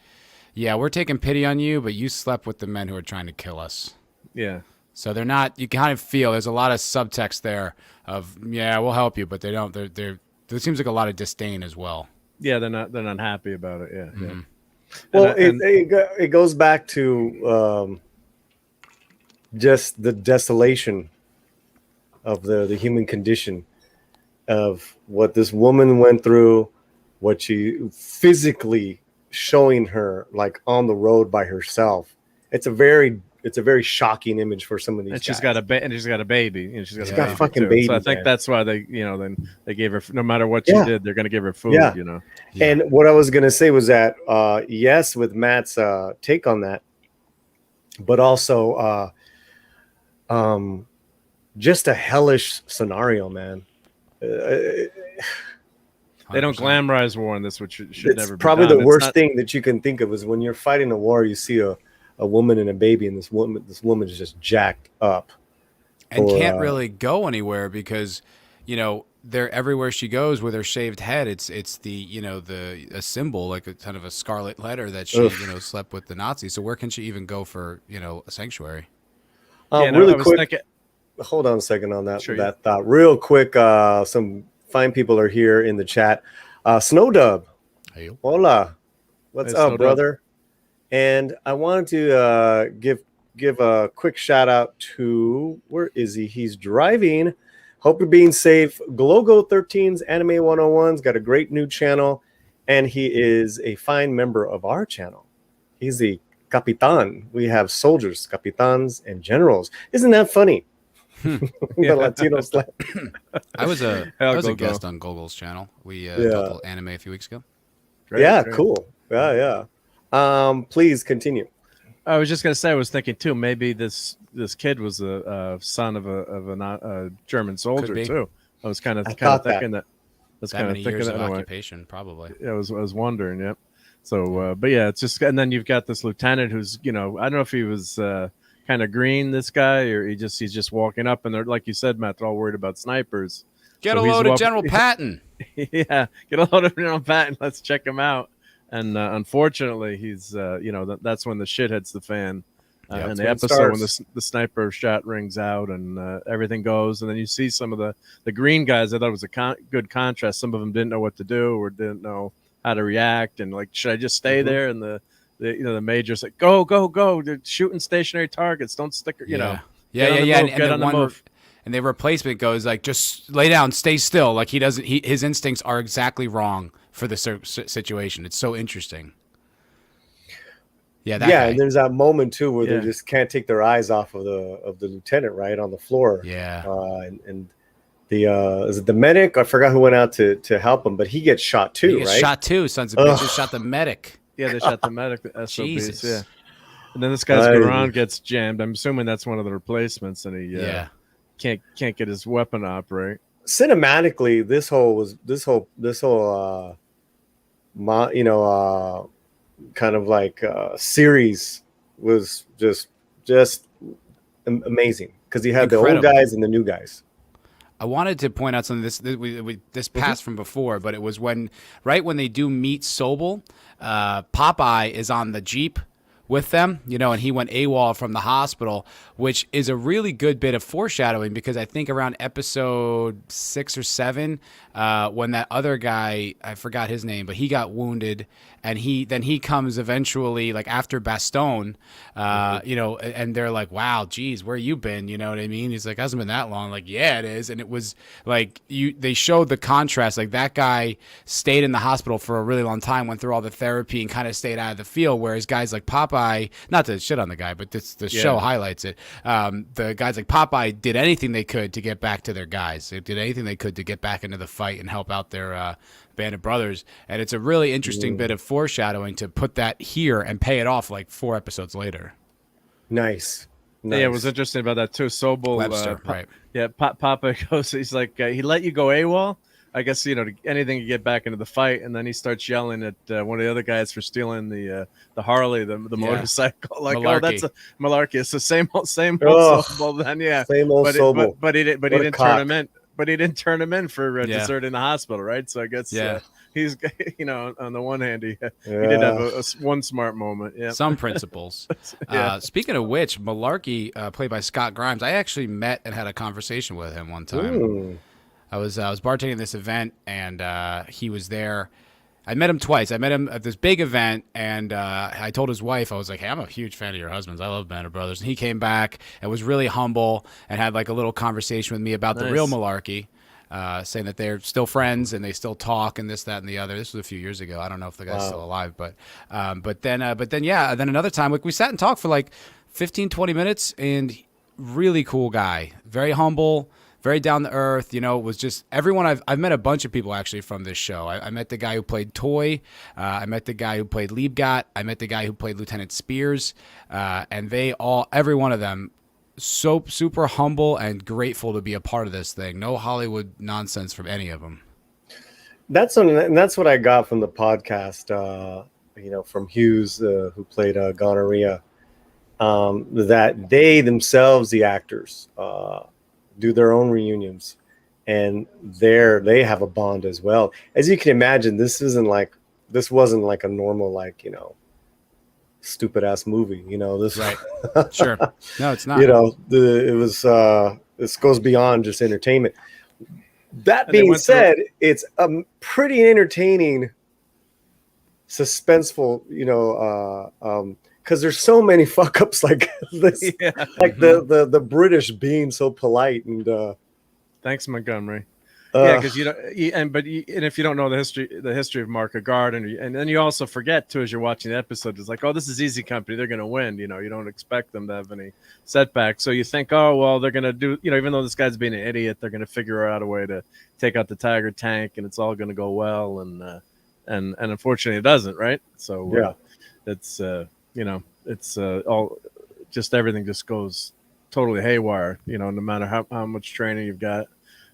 yeah, we're taking pity on you, but you slept with the men who are trying to kill us. Yeah. So they're not. You kind of feel there's a lot of subtext there of, yeah, we'll help you, but they don't. There seems like a lot of disdain as well. Yeah, they're not happy about it. Yeah. Yeah. Well, And it goes back to just the desolation of the human condition, of what this woman went through, what she physically showing her like on the road by herself. It's a very shocking image for some of these. And she's guys. got a baby, and she's got got a fucking too. babies, So I think man. that's why they gave her, no matter what she Yeah. did, they're going to give her food. Yeah. You know. Yeah. And what I was gonna say was that yes, with Matt's take on that, but also just a hellish scenario, man. They don't 100%. glamorize war in this, which should It's never be probably done. the It's worst not- thing that you can think of is when you're fighting a war, you see a woman and a baby, and this woman is just jacked up and or, can't really go anywhere because they're everywhere she goes with her shaved head. It's the a symbol, like a kind of a scarlet letter that she Oof. slept with the Nazis. So where can she even go for a sanctuary? Yeah, no, really I was quick. thinking- Hold on a second on that Sure, that thought. Real quick, some fine people are here in the chat. Snowdub, Hey, hola, what's Hey, up, Snowdub. brother? And I wanted to give a quick shout out to, where is he? He's driving. Hope you're being safe. Glogo 13's Anime 101's got a great new channel, and he is a fine member of our channel. He's the Capitan. We have soldiers, capitans, and generals. Isn't that funny? The Latino slang. I was a Go. guest on Gogol's channel. We talked a little anime a few weeks ago. Great, Yeah, great. cool. Yeah. Please continue. I was just gonna say, I was thinking too. Maybe this kid was a son of a German soldier be. too. I was kind of thought that. thinking that. That's That kind of many thinking years that. of in a way. occupation, probably. Yeah, I was wondering. Yep. So, but yeah, it's just, and then you've got this lieutenant who's, I don't know if he was, kind of green, this guy, or he's just walking up, and they're, like you said, Matt, they're all worried about snipers. Get So a he's load of General Patton. yeah, get a load of General Patton. Let's check him out. And unfortunately, he's that's when the shit hits the fan. In the episode when the sniper shot rings out and everything goes, and then you see some of the green guys. I thought it was a good contrast. Some of them didn't know what to do or didn't know how to react, and like, should I just stay there? And the major's like, go, they're shooting stationary targets, don't stick, yeah. Get on the move. And the replacement goes like, just lay down, stay still. Like his instincts are exactly wrong for the situation. It's so interesting. Yeah, and there's that moment too where they just can't take their eyes off of the lieutenant, right, on the floor. Yeah. And the is it the medic? I forgot who went out to help him, but he gets shot too, right? Shot too. Sons of bitches shot the medic. Yeah, they shot the medic. The SOBs. Jesus. Yeah. And then this guy's garage gets jammed. I'm assuming that's one of the replacements, and he can't get his weapon to operate. Cinematically, this whole kind of like series was just amazing because you had the old guys and the new guys. I wanted to point out something. This passed from before, but it was when they do meet Sobel, Popeye is on the Jeep with them, and he went AWOL from the hospital, which is a really good bit of foreshadowing because I think around episode 6 or 7, when that other guy, I forgot his name, but he got wounded, and he comes eventually, like after Bastogne, and they're like, wow, geez, where you been? You know what I mean? He's like, hasn't been that long. Like, yeah, it is. And it was like, they showed the contrast. Like, that guy stayed in the hospital for a really long time, went through all the therapy and kind of stayed out of the field, whereas guys like Popeye, not to shit on the guy, but the show highlights it. The guys like Popeye did anything they could to get back to their guys. They did anything they could to get back into the fight and help out their band of brothers. And it's a really interesting bit of foreshadowing to put that here and pay it off like 4 episodes later. Nice. Yeah, it was interesting about that too. Sobel, Webster, right? Yeah, Papa goes. He's like, he let you go AWOL. I guess anything to get back into the fight, and then he starts yelling at one of the other guys for stealing the Harley, the motorcycle. Like, malarkey. Oh, that's a malarkey. It's the same old Sobel. Then same old Sobel. But he didn't turn him in. But he didn't turn him in for deserting the hospital, right? So I guess he's on the one hand he did have one smart moment. Yeah, some principles. Speaking of which, Malarkey, played by Scott Grimes, I actually met and had a conversation with him one time. Ooh. I was bartending this event, and he was there. I met him twice. I met him at this big event, and I told his wife, I was like, hey, I'm a huge fan of your husband's. I love Band of Brothers. And he came back and was really humble and had like a little conversation with me about the real Malarkey, saying that they're still friends and they still talk and this, that, and the other. This was a few years ago. I don't know if the guy's still alive, but then another time, like, we sat and talked for like 15, 20 minutes, and really cool guy, very humble, very down to earth. It was just everyone. I've met a bunch of people actually from this show. I met the guy who played Toy. I met the guy who played Liebgott. I met the guy who played Lieutenant Spears. And every one of them, so super humble and grateful to be a part of this thing. No Hollywood nonsense from any of them. That's what I got from the podcast. From Hughes, who played Gonorrhea. That they themselves, the actors, do their own reunions, and they have a bond as well. As you can imagine, this wasn't like a normal, stupid ass movie. This right. Sure. No, it's not. This goes beyond just entertainment. That being said, it's a pretty entertaining, suspenseful, because there's so many fuck ups like this, like the British being so polite and. Thanks, Montgomery. Because if you don't know the history of Mark Agard, and then you also forget too as you're watching the episode, it's like, oh, this is Easy Company, they're going to win. You don't expect them to have any setbacks, so you think, oh well, they're going to do. Even though this guy's being an idiot, they're going to figure out a way to take out the Tiger tank, and it's all going to go well. And unfortunately, it doesn't, right? So it's it's all just everything just goes totally haywire. No matter how much training you've got.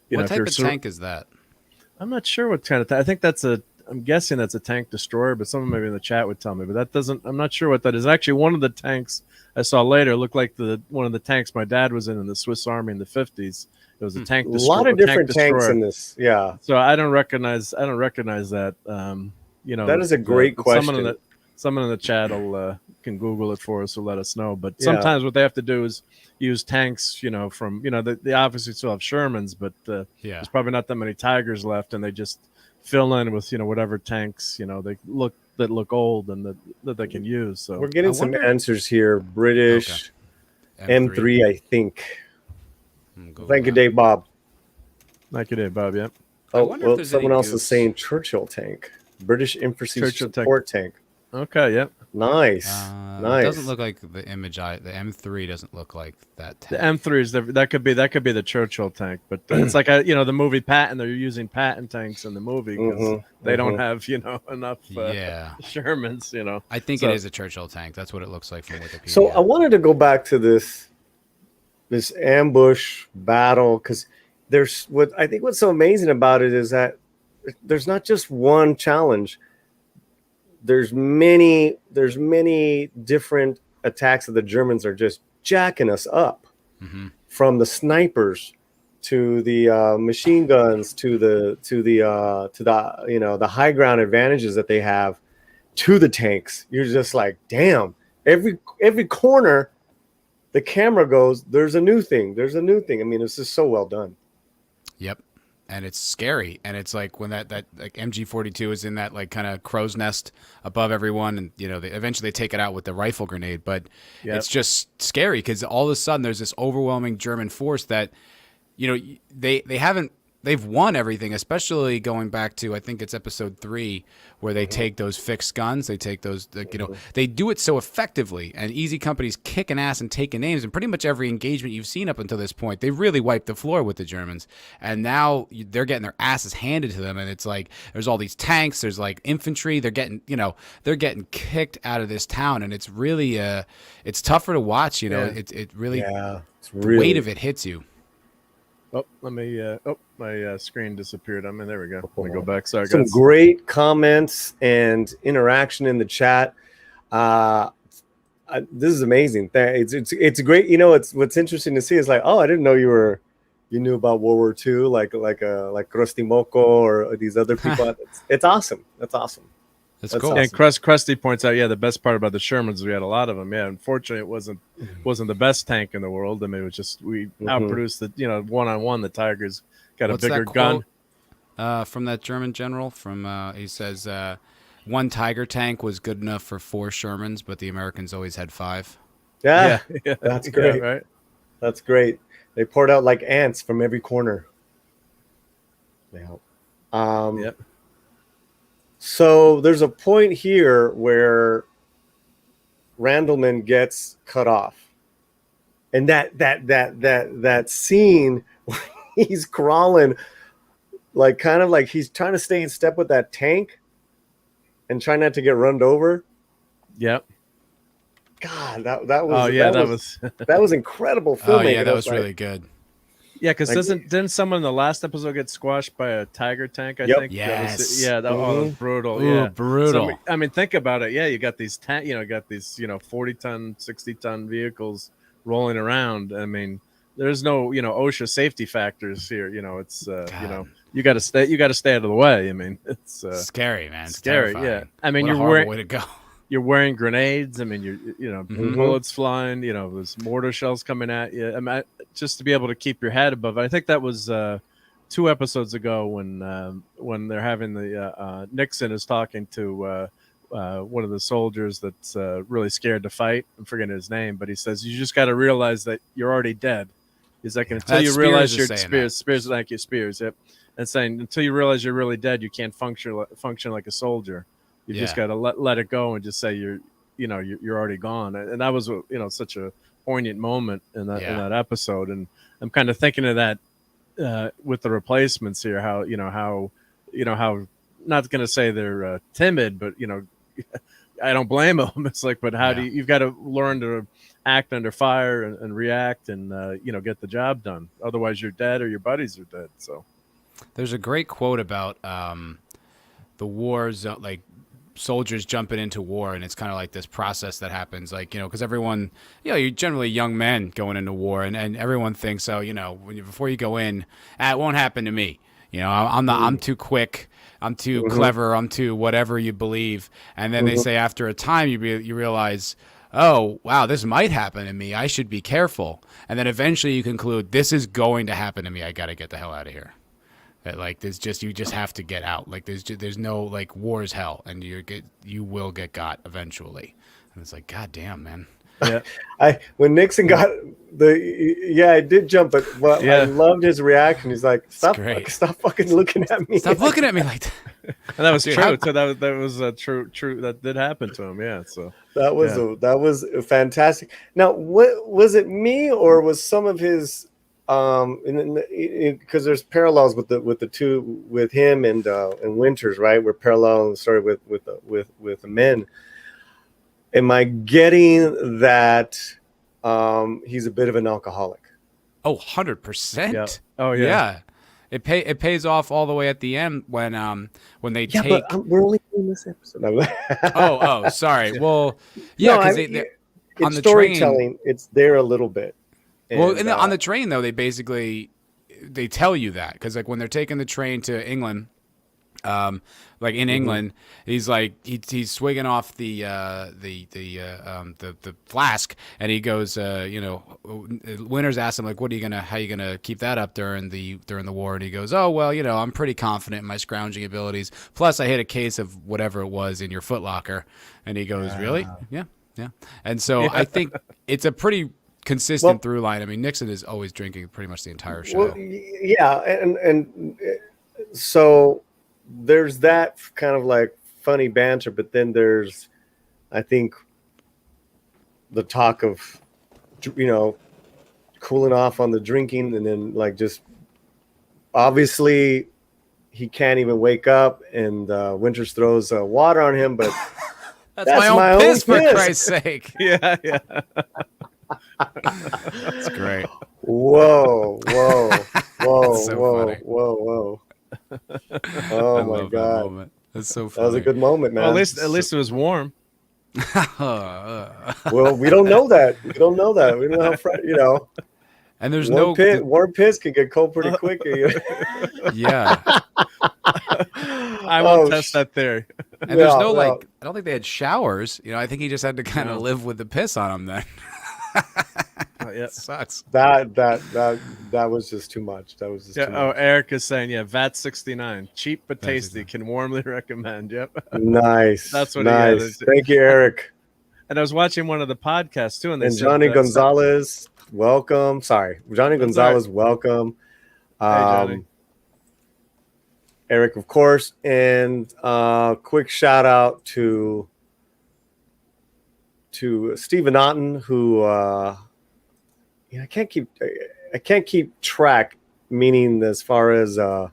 What type of tank is that? I'm not sure what kind of tank. I think that's I'm guessing that's a tank destroyer, but someone maybe in the chat would tell me. But that doesn't. I'm not sure what that is. Actually, one of the tanks I saw later looked like one of the tanks my dad was in the Swiss Army in the 50s. It was a tank destroyer. A lot of different tanks in this. Yeah. So I don't recognize that. That is a great question. Someone in the chat can Google it for us or let us know. But sometimes what they have to do is use tanks, from they obviously still have Shermans, but there's probably not that many Tigers left, and they just fill in with whatever tanks they look old and that they can use. So we're getting some answers here. British M3, I think. Thank you, Dave Bob. Thank you, Dave Bob. Yeah. Oh, well, someone else is saying Churchill tank, British infantry support tank. Okay. Yep. Nice. Nice. It doesn't look like the image. The M3 doesn't look like that tank. The M3 is that could be the Churchill tank, but it's like the movie Patton. They're using Patton tanks in the movie because they don't have enough Shermans. I think it is a Churchill tank. That's what it looks like from Wikipedia. So I wanted to go back to this ambush battle because what's so amazing about it is that there's not just one challenge. There's many different attacks that the Germans are just jacking us up, from the snipers to the machine guns to the high ground advantages that they have to the tanks. You're just like, damn, every corner the camera goes, there's a new thing. I mean, it's just so well done. Yep. And it's scary, and it's like when that like MG42 is in that like kind of crow's nest above everyone, and eventually they take it out with the rifle grenade. But it's just scary because all of a sudden there's this overwhelming German force that they've won everything, especially going back to, I think it's episode 3, where they take those fixed guns. They take those, they do it so effectively, and Easy Company's kicking ass and taking names. And pretty much every engagement you've seen up until this point, they really wiped the floor with the Germans. And now they're getting their asses handed to them. And it's like, there's all these tanks, there's like infantry. They're getting kicked out of this town. And it's really, it's tougher to watch, it really, the weight of it hits you. Oh, let me. My screen disappeared. There we go. Let me go back. Sorry, some guys. great comments and interaction in the chat. This is amazing. It's great. What's interesting to see is like, oh, I didn't know you knew about World War II, like Krusty Moko or these other people. It's awesome. That's awesome. That's cool. Awesome. And Krusty points out, the best part about the Shermans, we had a lot of them. Yeah, unfortunately, it wasn't the best tank in the world. I mean, it was just we outproduced the one-on-one. The Tigers got a bigger gun. From that German general, he says one Tiger tank was good enough for 4 Shermans, but the Americans always had 5. Yeah. That's great. Yeah, right. That's great. They poured out like ants from every corner. Yeah. Yep. So there's a point here where Randleman gets cut off, and that scene where he's crawling, like kind of like he's trying to stay in step with that tank, and try not to get run over. Yep. God, that was. Oh yeah, that was that was incredible filmmaking. Oh yeah, that was really good. Yeah, because didn't someone in the last episode get squashed by a Tiger tank? I think. Yes. That was brutal. Ooh, yeah, brutal. So, I mean, think about it. Yeah, you got these 40-ton, 60-ton vehicles rolling around. I mean, there's no OSHA safety factors here. It's you got to stay out of the way. I mean, it's scary, man. It's scary. terrifying. Yeah, I mean, what a horrible way to go. You're wearing grenades. I mean, you're bullets flying. There's mortar shells coming at you. I mean, just to be able to keep your head above. I think that was 2 episodes ago when they're having the Nixon is talking to one of the soldiers that's really scared to fight. I'm forgetting his name, but he says you just got to realize that you're already dead. He's like, until you realize you're Spears, like your Spears, yep, and saying until you realize you're really dead, you can't function like a soldier. You just got to let it go and just say you're already gone. And that was such a poignant moment in that episode. And I'm kind of thinking of that with the replacements here. How not going to say they're timid, but I don't blame them. It's like, but how you've got to learn to act under fire and react and get the job done. Otherwise, you're dead or your buddies are dead. So there's a great quote about wars, like soldiers jumping into war, and it's kind of like this process that happens, like, you know, because everyone, you know, you're generally young men going into war, and everyone thinks, oh, you know, before you go in, it won't happen to me. You know, I'm too quick, I'm too clever, I'm too whatever you believe, and then they say after a time you realize, oh wow, this might happen to me, I should be careful, and then eventually you conclude this is going to happen to me, I got to get the hell out of here. That like you just have to get out. Like there's no like war is hell, and you will get got eventually. And it's like, God damn, man. Yeah. When Nixon got I did jump, but I loved his reaction. He's like, stop fucking looking at me. Stop looking at me like that. And that was true. So that was true. That did happen to him. Yeah. So that was fantastic. Now, what was it, me or was some of his because there's parallels with the two, with him and Winters, right? We're paralleling the story with the men. Am I getting that he's a bit of an alcoholic? Oh, 100%. Yeah. Oh yeah. It pays off all the way at the end when they take. But we're only doing this episode. oh, sorry. Well, yeah, because on the storytelling, train, it's there a little bit. And, on the train though, they tell you that, because like when they're taking the train to England, like in England, he's like he's swigging off the flask, and he goes, you know, Winters asks him like, how you gonna keep that up during the war? And he goes, oh well, you know, I'm pretty confident in my scrounging abilities. Plus, I hit a case of whatever it was in your footlocker. And he goes, really? Yeah. And so I think it's a pretty consistent through line. I mean, Nixon is always drinking pretty much the entire show. Well, yeah, and so there's that kind of like funny banter, but then there's, I think, the talk of, you know, cooling off on the drinking, and then like just obviously he can't even wake up, and Winters throws water on him, but that's my own piss, for Christ's sake. Yeah. That's great. Whoa. So funny. Whoa. Oh my God. That's so funny. That was a good moment, man. Well, at least it was warm. Well, we don't know that. We don't know how, you know. And there's warm piss can get cold pretty quick. Yeah. I won't test that theory. And there's no I don't think they had showers. You know, I think he just had to kind of live with the piss on him then. Yeah. It sucks. That was just too much. That was just too much. Oh, Eric is saying, VAT 69, cheap but tasty, can warmly recommend. Yep. Nice. That's what nice. He had. Thank you, Eric. And I was watching one of the podcasts too, and they said, Johnny Gonzalez, welcome. Sorry, Johnny Gonzalez, welcome. Hey, Johnny. Eric, of course, and quick shout out to Stephen Otten, who I can't keep track, meaning as far as wow,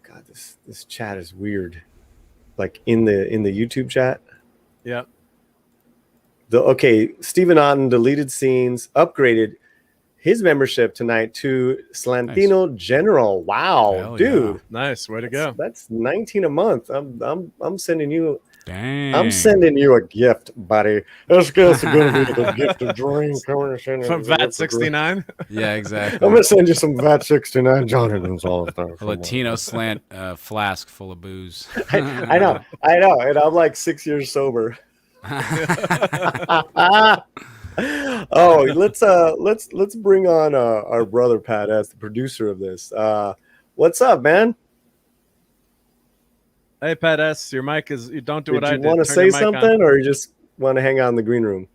God, this chat is weird. Like in the YouTube chat. Yep. Stephen Otten, deleted scenes, upgraded his membership tonight to Slantino General. Wow, hell dude. Yeah. Nice. Way to go. That's $19 a month. I'm sending you. Dang. I'm sending you a gift, buddy. That's going to be the gift of drink. From VAT 69? Yeah, exactly. I'm going to send you some VAT 69 Johnny Gonzalez. A Latino slant flask full of booze. I know. And I'm like 6 years sober. Oh, let's bring on our brother Pat as the producer of this. What's up, man? Hey, Pat S, your mic is. You don't do what I did. You want to say something, or you just want to hang out in the green room?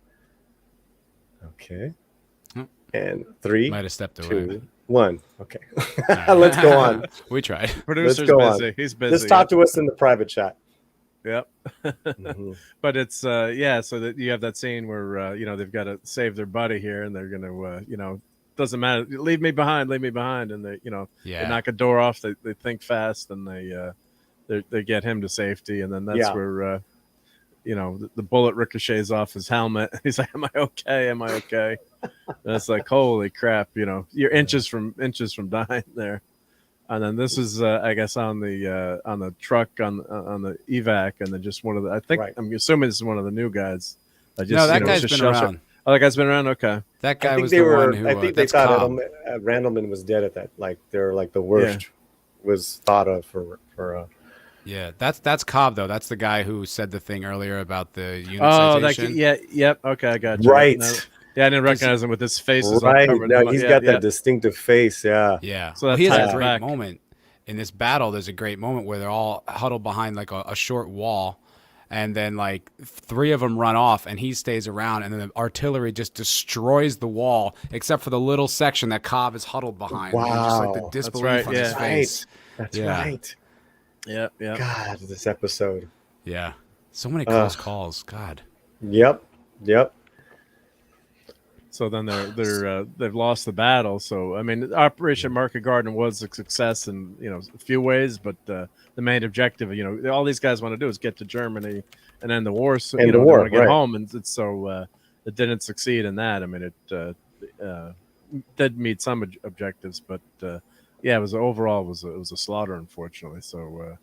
Okay. And 3, might have stepped away. 2, 1. Okay. Let's go on. We tried. Producer's busy. On. He's busy. Just talk to us in the private chat. Yep. But it's so that you have that scene where they've got to save their buddy here, and they're gonna doesn't matter, leave me behind, and they they knock a door off, they think fast, and they get him to safety, and then that's where the bullet ricochets off his helmet. He's like, am I okay? And it's like, holy crap, you're inches from dying there. And then this is, I guess, on the truck on the evac, and then just one of the. I think Right. I'm assuming this is one of the new guys. No, that guy's been around. Oh, that guy's been around. Okay. That guy I think was they the were. one who. I think they that's thought Cobb. Randleman was dead at that. Like they're like the worst was thought of for. Yeah, that's Cobb though. That's the guy who said the thing earlier about the unit Oh, citation. yep. Okay, I got you. Right. No, yeah, I didn't recognize him with his face is all Right. covered. No, he's got that distinctive face. Yeah. Yeah. So Well, that he has ties a great back. moment in this battle. There's a great moment where they're all huddled behind like a short wall, and then like 3 of them run off, and he stays around, and then the artillery just destroys the wall, except for the little section that Cobb is huddled behind. Wow. And just like the disbelief right, on his yeah. face. That's Yeah. right. Yeah. God, this episode. Yeah. So many close calls. God. Yep. So then they've lost the battle. So I mean, Operation Market Garden was a success in a few ways, but the main objective, all these guys want to do is get to Germany and end the war. So End the they war, want to get right. home, and so it didn't succeed in that. I mean, it did meet some objectives, but yeah, it was overall it was a slaughter, unfortunately. So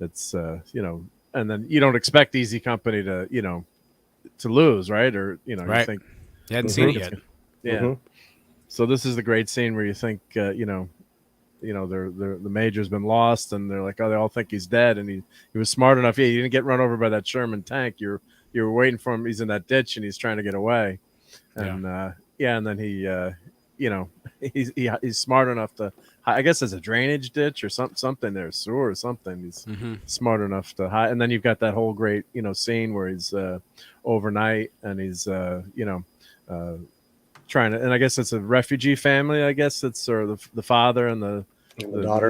it's and then you don't expect Easy Company to to lose, right? Or Right. you think. You hadn't seen it yet. Yeah. Mhm. So this is the great scene where you think, the major's been lost, and they're like, oh, they all think he's dead, and he was smart enough. Yeah, he didn't get run over by that Sherman tank. You're waiting for him. He's in that ditch, and he's trying to get away. And and then he, he's smart enough to. I guess there's a drainage ditch or something there, sewer or something. He's smart enough to hide. And then you've got that whole great scene where he's overnight, and he's trying to, and I guess it's a refugee family. I guess it's the father and the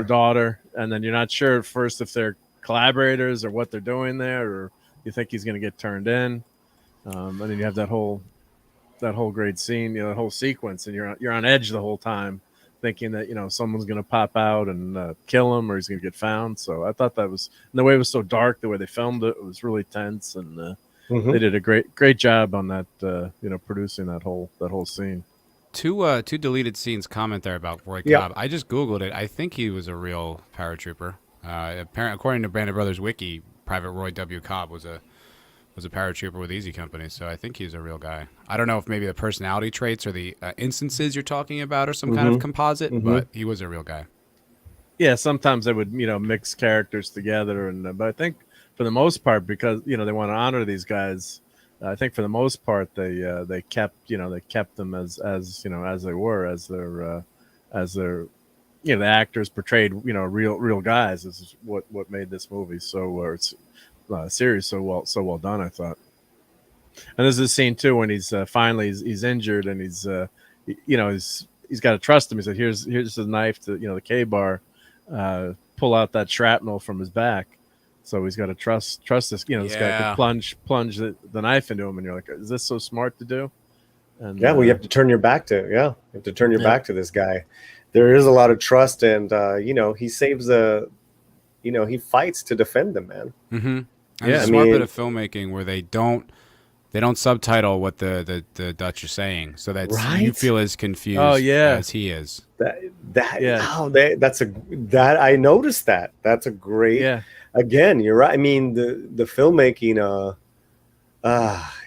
daughter, and then you're not sure at first if they're collaborators or what they're doing there, or you think he's going to get turned in, and then you have that whole great scene, that whole sequence, and you're on edge the whole time, thinking that someone's going to pop out and kill him, or he's going to get found. So I thought that was, and the way it was so dark, the way they filmed it, was really tense, and they did a great job on that, producing that whole scene. Two deleted scenes comment there about Roy Cobb. I just Googled it. I think he was a real paratrooper. Apparently, according to Band of Brothers Wiki, Private Roy W. Cobb was a paratrooper with Easy Company. So I think he's a real guy. I don't know if maybe the personality traits or the instances you're talking about are some kind of composite, but he was a real guy. Yeah, sometimes they would mix characters together, and but I think for the most part, because they want to honor these guys, I think for the most part they kept them as they were, as their the actors portrayed real guys. This is what made this movie series so well done, I thought. And there's this scene too when he's finally he's injured, and he's he's got to trust him. He said, here's the knife to the K-bar, pull out that shrapnel from his back. So he's got to trust this, this guy could plunge the knife into him, and you're like, is this so smart to do? And well, you have to turn your back to back to this guy. There is a lot of trust, and he saves he fights to defend them, man. And a smart bit of filmmaking where they don't subtitle what the Dutch are saying, so that you feel as confused as he is. I noticed that. That's a great. Yeah. Again, you're right. I mean, the filmmaking.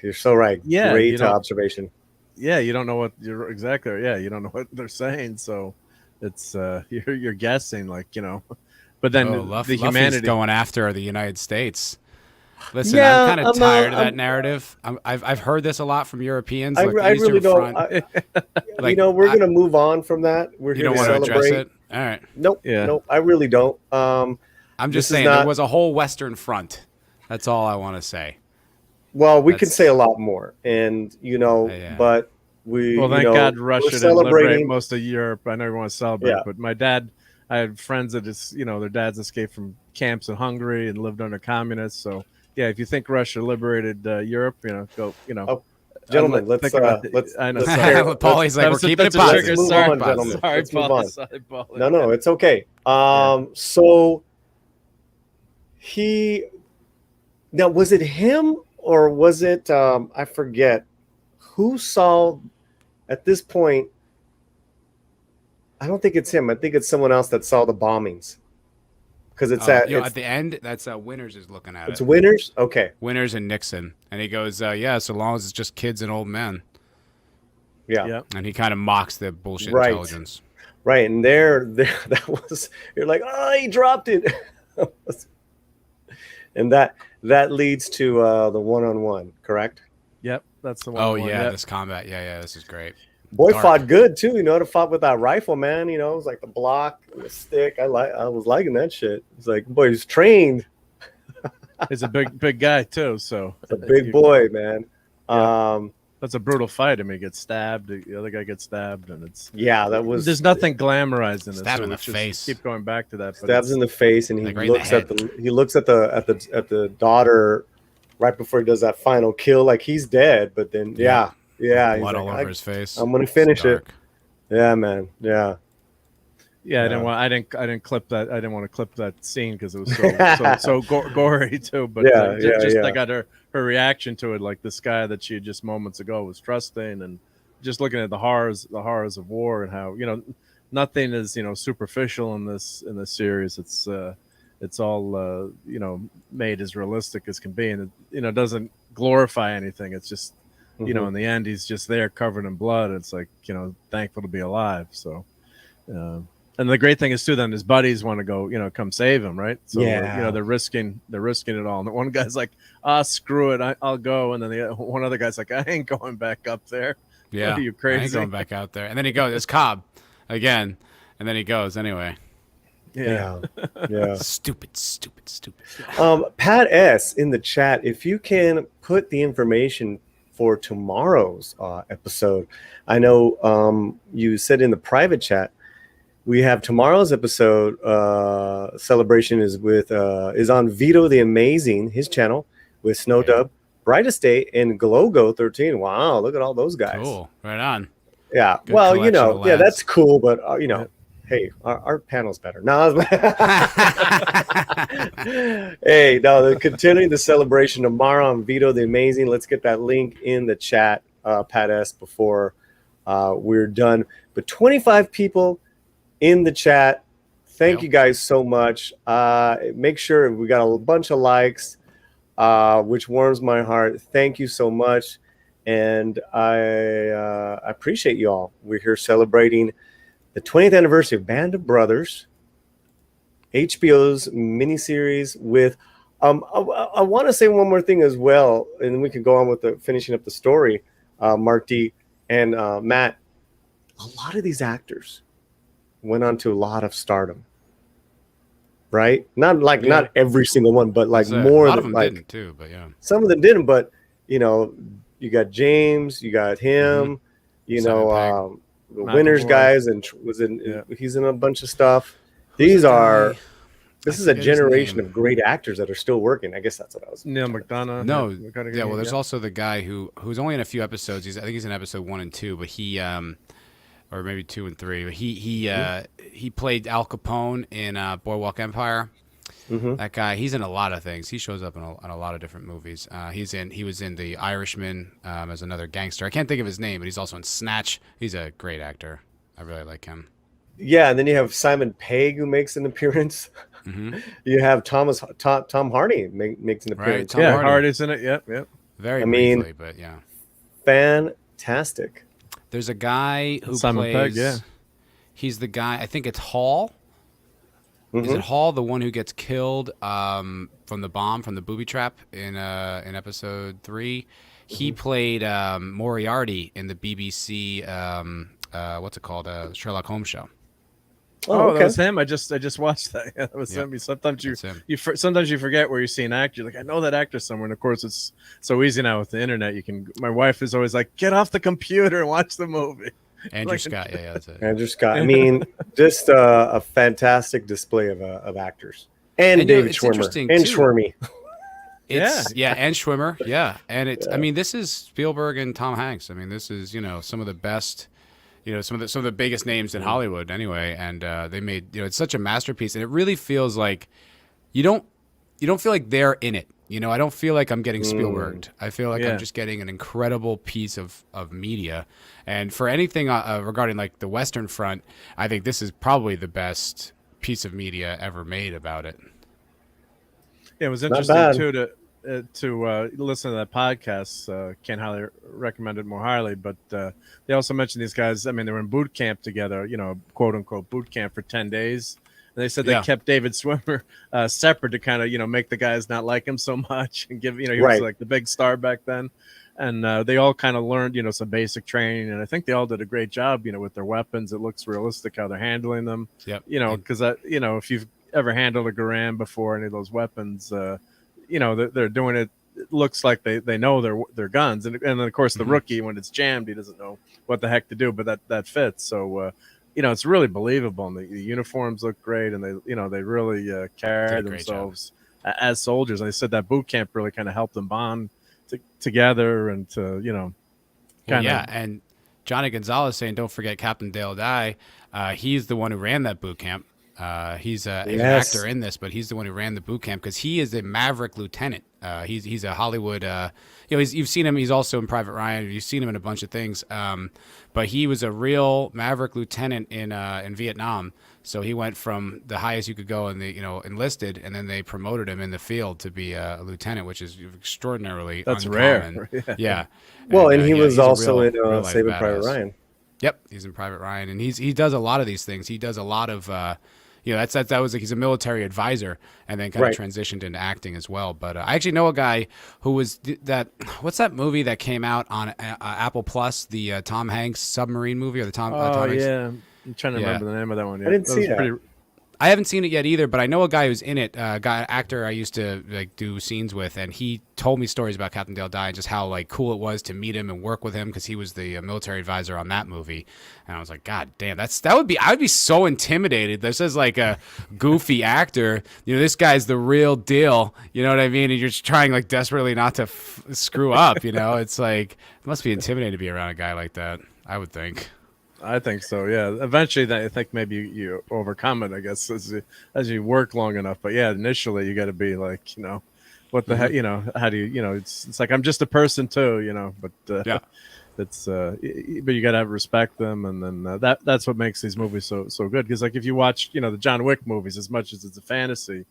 You're so right. Yeah, great observation. Yeah, you don't know what you're exactly. Yeah, you don't know what they're saying, so it's you're guessing, But then the humanity going after the United States. Listen, I'm kind of tired of that narrative. I've heard this a lot from Europeans. I really don't. We're going to move on from that. We're here to celebrate. Address it? All right. Nope. Yeah. Nope. I really don't. I'm just saying there was a whole Western Front. That's all I want to say. Well, we can say a lot more, and but we. Well, thank God Russia didn't liberate most of Europe. I know you want to celebrate, but my dad. I had friends that just, their dads escaped from camps in Hungary and lived under communists. So, yeah, if you think Russia liberated Europe, go. Oh, gentlemen, let's. I know. Paulie's like, we're keeping it positive. Sorry, gentlemen. Let's move on. No, it's okay. So now was it him or was it? I forget who saw at this point. I don't think it's him. I think it's someone else that saw the bombings. Because it's at the end. That's Winters is looking at it's it. Winters. Okay. Winters and Nixon, and he goes, "Yeah, so long as it's just kids and old men." Yeah. Yeah. And he kind of mocks the bullshit Right. intelligence. Right, and there, that was, you're like, oh, he dropped it, and that leads to the one-on-one, correct? Yep, that's the one. Oh yeah, Yep. this combat. Yeah, this is great. Boy Dark. fought good too. You know, to fought with that rifle, man. You know, it was like the block, and the stick. I was liking that shit. It's like, boy, he's trained. He's a big guy too, so It's a big boy, man. Yeah. That's a brutal fight. I mean, he gets stabbed. The other guy gets stabbed, and it's that was. There's nothing glamorized in this. Stab in the let's just face. Keep going back to that. But Stabs in the face, and he Like right in the looks at the daughter right before he does that final kill, like he's dead. But then, yeah, he's Blood like, all over his face. I'm gonna finish it. Dark. Yeah, man. Yeah. Yeah, I didn't clip that. I didn't want to clip that scene because it was so gory too. But I got her reaction to it, like this guy that she just moments ago was trusting, and just looking at the horrors of war and how nothing is superficial in this series. It's all made as realistic as can be, and it doesn't glorify anything. It's just in the end he's just there covered in blood. It's like thankful to be alive. So. And the great thing is too, then his buddies want to go, come save him, right? So they're risking it all. And the one guy's like, screw it, I'll go. And then one other guy's like, I ain't going back up there. Yeah, what are you crazy? I ain't going back out there. And then he goes, it's Cobb again, and then he goes anyway. Yeah. Stupid. Pat S in the chat, if you can put the information for tomorrow's episode. I know you said in the private chat. We have tomorrow's episode celebration is on Vito the Amazing, his channel, with Snowdub, Brightest Day, and Glogo 13. Wow, look at all those guys. Cool, right on. Yeah, Good well, collection of lads. that's cool, but hey, our panel's better. No, hey, no, continuing the celebration tomorrow on Vito the Amazing. Let's get that link in the chat, Pat S, before we're done. But 25 people in the chat. Thank you guys so much. Make sure we got a bunch of likes, which warms my heart. Thank you so much. And I appreciate you all. We're here celebrating the 20th anniversary of Band of Brothers, HBO's miniseries with I want to say one more thing as well, and then we can go on with finishing up the story, Mark D and Matt. A lot of these actors went on to a lot of stardom, right? Not every single one, but like more. A lot of than them didn't too, but yeah. Some of them didn't, but you got James, you got him, the Winners guys, and he's in a bunch of stuff. This is a generation of great actors that are still working. I guess that's what I was. Neil McDonough. No, yeah. Well, there's also the guy who's only in a few episodes. I think he's in episode 1 and 2, but he or maybe 2 and 3. But he played Al Capone in Boardwalk Empire. Mm-hmm. That guy, he's in a lot of things. He shows up in a lot of different movies. He was in The Irishman as another gangster. I can't think of his name, but he's also in Snatch. He's a great actor. I really like him. Yeah, and then you have Simon Pegg who makes an appearance. Mm-hmm. You have Tom Hardy makes an appearance. Right, Tom Hardy's in it. Yep. Very briefly, but yeah. Fantastic. There's a guy who Simon plays. Pegg, yeah. He's the guy. I think it's Hall. Mm-hmm. Is it Hall, the one who gets killed from the bomb, from the booby trap in episode 3? Mm-hmm. He played Moriarty in the BBC. What's it called? Sherlock Holmes show. Oh, okay. That was him. I just watched that. Yeah, that was him. Sometimes sometimes you forget where you see an actor. You're like, I know that actor somewhere. And of course, it's so easy now with the internet. My wife is always like, get off the computer and watch the movie. Andrew Scott, yeah, that's it. Andrew Scott. I mean, just a fantastic display of actors. And David Schwimmer. And Schwimmy. And Schwimmer. Yeah. And it's I mean, this is Spielberg and Tom Hanks. I mean, this is, some of the best, some of the biggest names in Hollywood anyway. And they made, it's such a masterpiece. And it really feels like you don't feel like they're in it. You know, I don't feel like I'm getting Spielberged. I feel like Yeah. I'm just getting an incredible piece of media. And for anything regarding like the Western front, I think this is probably the best piece of media ever made about it. Yeah, it was Not interesting bad. too to listen to that podcast. Can't highly recommend it more highly, but they also mentioned these guys. I mean, they were in boot camp together, you know, quote unquote boot camp for 10 days. And they said they Yeah. kept David Swimmer separate to kind of, you know, make the guys not like him so much and give, you know, he Right. was like the big star back then. And they all kind of learned, you know, some basic training. And I think they all did a great job, you know, with their weapons. It looks realistic how they're handling them. Yep. You know, And- because, you know, if you've ever handled a Garand before, any of those weapons, you know, they're doing it. It looks like they know their guns. And then, of course, the rookie, when it's jammed, he doesn't know what the heck to do, but that fits. So, you know, it's really believable. And the uniforms look great. And they, you know, they really carry Did a great themselves as soldiers. And they said that boot camp really kind of helped them bond together and to, you know, Well, kind of. yeah, and Johnny Gonzalez saying, "Don't forget Captain Dale Dye." He's the one who ran that boot camp. He's an Yes. actor in this, but he's the one who ran the boot camp because he is a Maverick lieutenant. He's a Hollywood. You know, you've seen him. He's also in Private Ryan. You've seen him in a bunch of things. But he was a real Maverick lieutenant in Vietnam. So he went from the highest you could go in the, you know, enlisted, and then they promoted him in the field to be a lieutenant, which is extraordinarily That's uncommon. rare. Yeah. Well, and he yeah, was he's a also real- in real life Saving Private badass. Ryan. Yep, he's in Private Ryan, and he does a lot of these things. He does a lot of, you know, that was like he's a military advisor, and then kind Right. of transitioned into acting as well. But I actually know a guy who was that. What's that movie that came out on Apple Plus? The Tom Hanks submarine movie, or the Tom Hanks? Yeah. I'm trying to Yeah. remember the name of that one. Yeah. I didn't see was that. pretty. I haven't seen it yet either, but I know a guy who's in it, actor I used to like do scenes with, and he told me stories about Captain Dale Dye and just how like cool it was to meet him and work with him because he was the military advisor on that movie. And I was like, God damn, I would be so intimidated. This is like a goofy actor, you know, this guy's the real deal. You know what I mean? And you're just trying like desperately not to screw up. You know, it's like it must be intimidating to be around a guy like that. I would think. I think so. Yeah. Eventually, I think maybe you overcome it. I guess as you work long enough. But yeah, initially you got to be like, you know, what the heck, you know, how do you know, it's like I'm just a person too, you know. But Yeah. it's but you got to respect them, and then that's what makes these movies so good. Because like if you watch, you know, the John Wick movies, as much as it's a fantasy,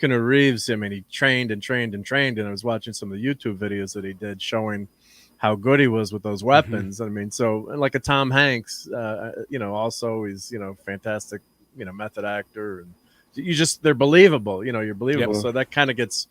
Keanu Reeves, I mean, he trained, and I was watching some of the YouTube videos that he did showing how good he was with those weapons. I mean, so like a Tom Hanks, you know, also he's, you know, fantastic, you know, method actor, and they're believable, you know, you're believable. Yep. So that kind of gets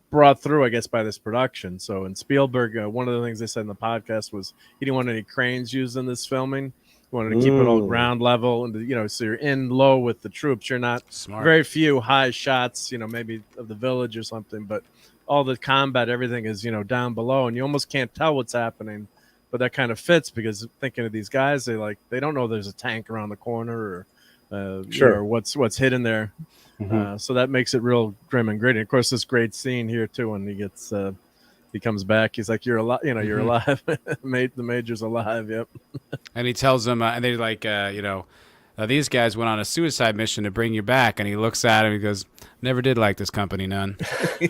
brought through, I guess, by this production. So in Spielberg, one of the things they said in the podcast was he didn't want any cranes used in this filming. He wanted to keep it all ground level, and you know, so you're in low with the troops. You're not Smart. very few high shots, you know, maybe of the village or something, but all the combat, everything is, you know, down below, and you almost can't tell what's happening. But that kind of fits because thinking of these guys, they don't know there's a tank around the corner or Sure. you know, what's hidden there. So that makes it real grim and gritty. Of course, this great scene here too when he comes back. He's like, "You're alive, you know, you're alive." The major's alive. Yep. And he tells them, and they're like, you know, these guys went on a suicide mission to bring you back. And he looks at him, he goes, "Never did like this company none."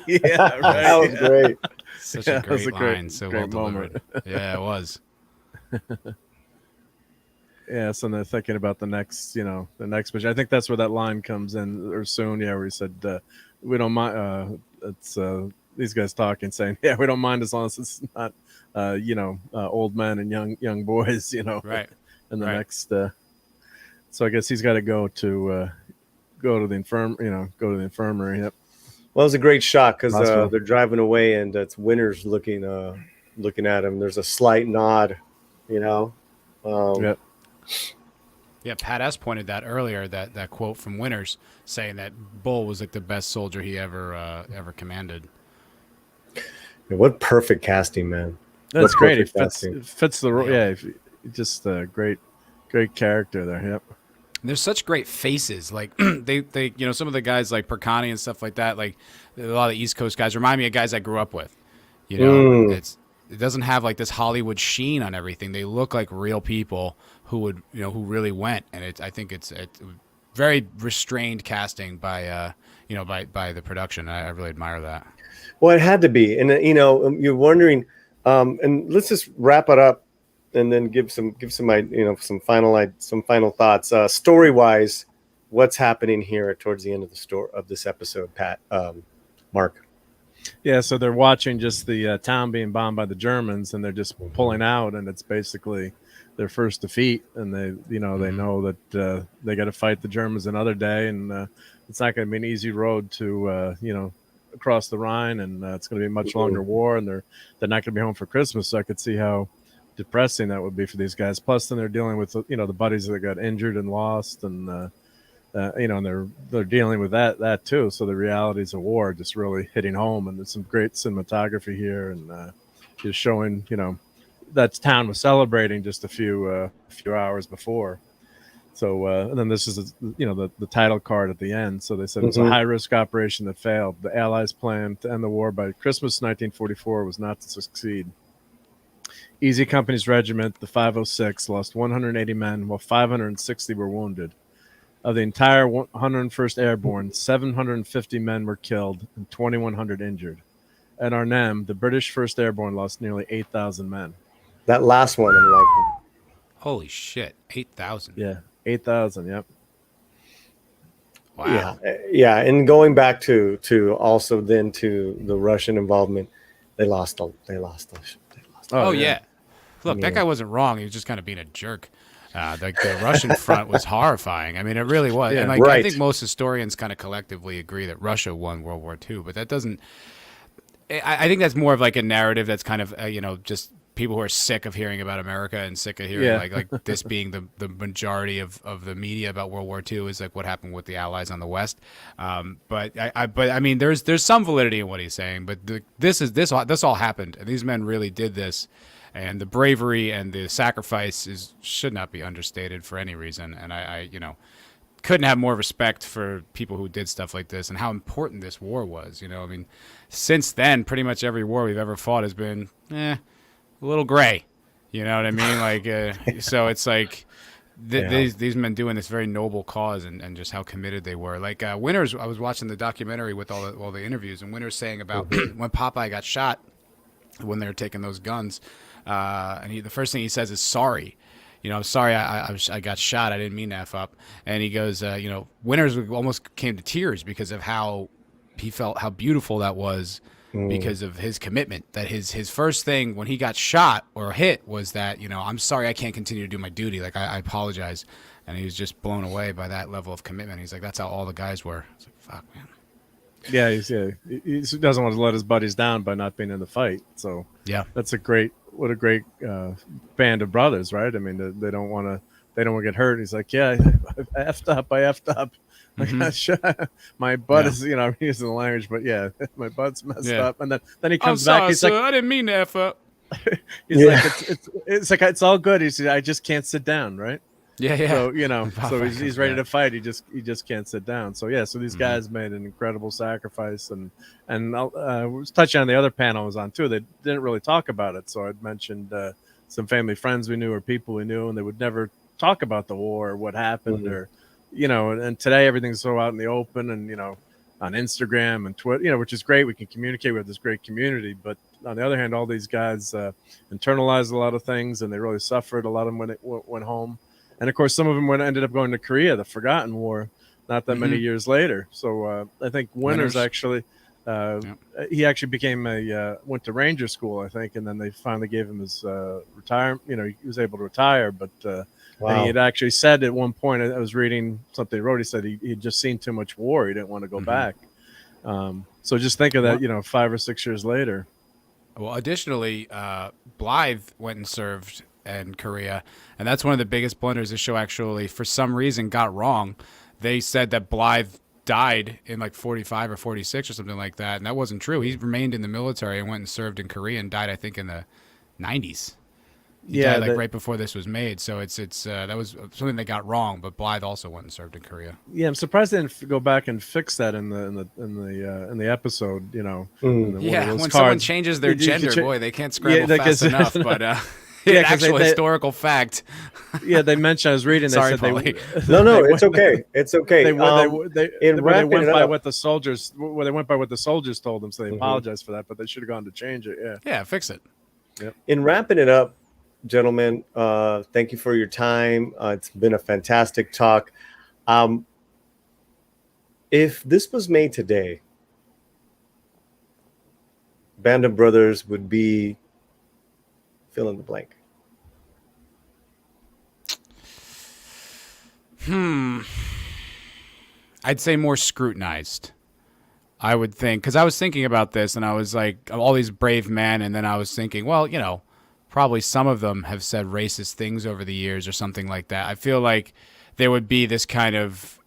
Yeah, right. That was great. Such Yeah, a that was great a great- line, so great well delivered. Yeah, it was. Yeah, so they're thinking about the next mission. I think that's where that line comes in, or soon. Yeah, where he said, "We don't mind." It's these guys talking, saying, "Yeah, we don't mind as long as it's not, you know, old men and young boys." You know, Right. And the Right. next, so I guess he's got to go to the infirmary. Yep. Well, it was a great shot because Hospital. they're driving away, and it's Winters looking at him. There's a slight nod, you know. Yep. Yeah, Pat S. pointed that earlier, that quote from Winters saying that Bull was like the best soldier he ever commanded. What perfect casting, man. That's What great. It perfect fits the role. Yeah. Yeah, just a great character there. Yep. There's such great faces. Like they you know, some of the guys like Percani and stuff like that, like a lot of the East Coast guys remind me of guys I grew up with. You know, it doesn't have like this Hollywood sheen on everything. They look like real people who really went, and I think it's very restrained casting by by the production. I really admire that. Well, it had to be, and you're wondering, and let's just wrap it up, and then give some some final thoughts. Story wise, what's happening here towards the end of the story of this episode, Pat, Mark? Yeah, so they're watching just the town being bombed by the Germans, and they're just pulling out, and it's basically their first defeat, and they know that they got to fight the Germans another day, and it's not going to be an easy road to across the Rhine, and it's going to be a much longer war, and they're not going to be home for Christmas. So I could see how depressing that would be for these guys. Plus, then they're dealing with the buddies that got injured and lost, and and they're dealing with that too. So the realities of war just really hitting home, and there's some great cinematography here, and just showing that town was celebrating just a few hours before. So and then this is the title card at the end. So they said it was a high risk operation that failed. The Allies' plan to end the war by Christmas 1944 was not to succeed. Easy Company's regiment, the 506, lost 180 men, while 560 were wounded. Of the entire 101st Airborne, 750 men were killed and 2,100 injured. At Arnhem, the British 1st Airborne lost nearly 8,000 men. That last one, I'm like, holy shit, 8,000. Yeah, 8,000. Yep. Wow. Yeah, and going back to also then to the Russian involvement, they lost. Oh yeah. Look, that guy wasn't wrong. He was just kind of being a jerk. The Russian front was horrifying. I mean, it really was. Yeah, and right. I think most historians kind of collectively agree that Russia won World War II, but that doesn't. I think that's more of like a narrative that's kind of just people who are sick of hearing about America and sick of hearing like this being the majority of the media about World War II is like what happened with the Allies on the West. But I mean, there's some validity in what he's saying. But this all happened, and these men really did this. And the bravery and the sacrifice should not be understated for any reason. And I couldn't have more respect for people who did stuff like this and how important this war was. I mean, since then, pretty much every war we've ever fought has been a little gray. You know what I mean? Like, so it's like these men doing this very noble cause and just how committed they were. Like Winters, I was watching the documentary with all the interviews, and Winters saying about when Popeye got shot when they were taking those guns. And the first thing he says is sorry. I'm sorry I got shot. I didn't mean to F up. And he goes, Winters almost came to tears because of how he felt, how beautiful that was because of his commitment. That his first thing when he got shot or hit was that, I'm sorry I can't continue to do my duty. Like, I apologize. And he was just blown away by that level of commitment. He's like, that's how all the guys were. It's like, fuck, man. Yeah, he doesn't want to let his buddies down by not being in the fight. So yeah, that's what a great band of brothers, right? I mean, they don't want to get hurt. He's like, yeah, I effed up. I got shot. My butt is, I'm using the language, but yeah, my butt's messed up. And then he comes back. He's like, I didn't mean to F up. He's like, it's like, it's all good. He said, I just can't sit down, right? Yeah. So so he's ready to fight. He just can't sit down. So so these guys made an incredible sacrifice, and I was touching on the other panel I was on too. They didn't really talk about it, so I'd mentioned some family friends we knew or people we knew, and they would never talk about the war or what happened or and today everything's so out in the open and on Instagram and Twitter, which is great. We can communicate with this great community, but on the other hand, all these guys internalized a lot of things, and they really suffered. A lot of them when it went home. And of course, some of them ended up going to Korea, the Forgotten War, not that many years later. So I think Winters actually, he actually went to Ranger School, I think, and then they finally gave him his retirement. He was able to retire, but and he had actually said at one point, I was reading something he wrote. He said he'd just seen too much war. He didn't want to go back. So just think of that, 5 or 6 years later. Well, additionally, Blythe went and served in Korea, and that's one of the biggest blunders the show actually for some reason got wrong. They said that Blythe died in like 45 or 46 or something like that, and that wasn't true. He remained in the military and went and served in Korea and died, I think, in the 90s. He died right before this was made. So it's that was something they got wrong. But Blythe also went and served in Korea. Yeah, I'm surprised they didn't go back and fix that in the episode. When someone changes their gender, boy, they can't scramble fast enough. But Yeah, An 'cause actual they- historical fact. Yeah, they mentioned. I was reading. They Sorry, said Paulie. No, they it's okay. It's okay. They in wrapping went it by up, what the soldiers. Well, they went by what the soldiers told them, so they Mhm. apologized for that. But they should have gone to change it. Yeah. Yeah, fix it. in wrapping it up, gentlemen, thank you for your time. It's been a fantastic talk. If this was made today, Band of Brothers would be fill in the blank. I'd say more scrutinized. I would think, because I was thinking about this and I was like, all these brave men, and then I was thinking, well, you know, probably some of them have said racist things over the years or something like that. I feel like there would be this kind of,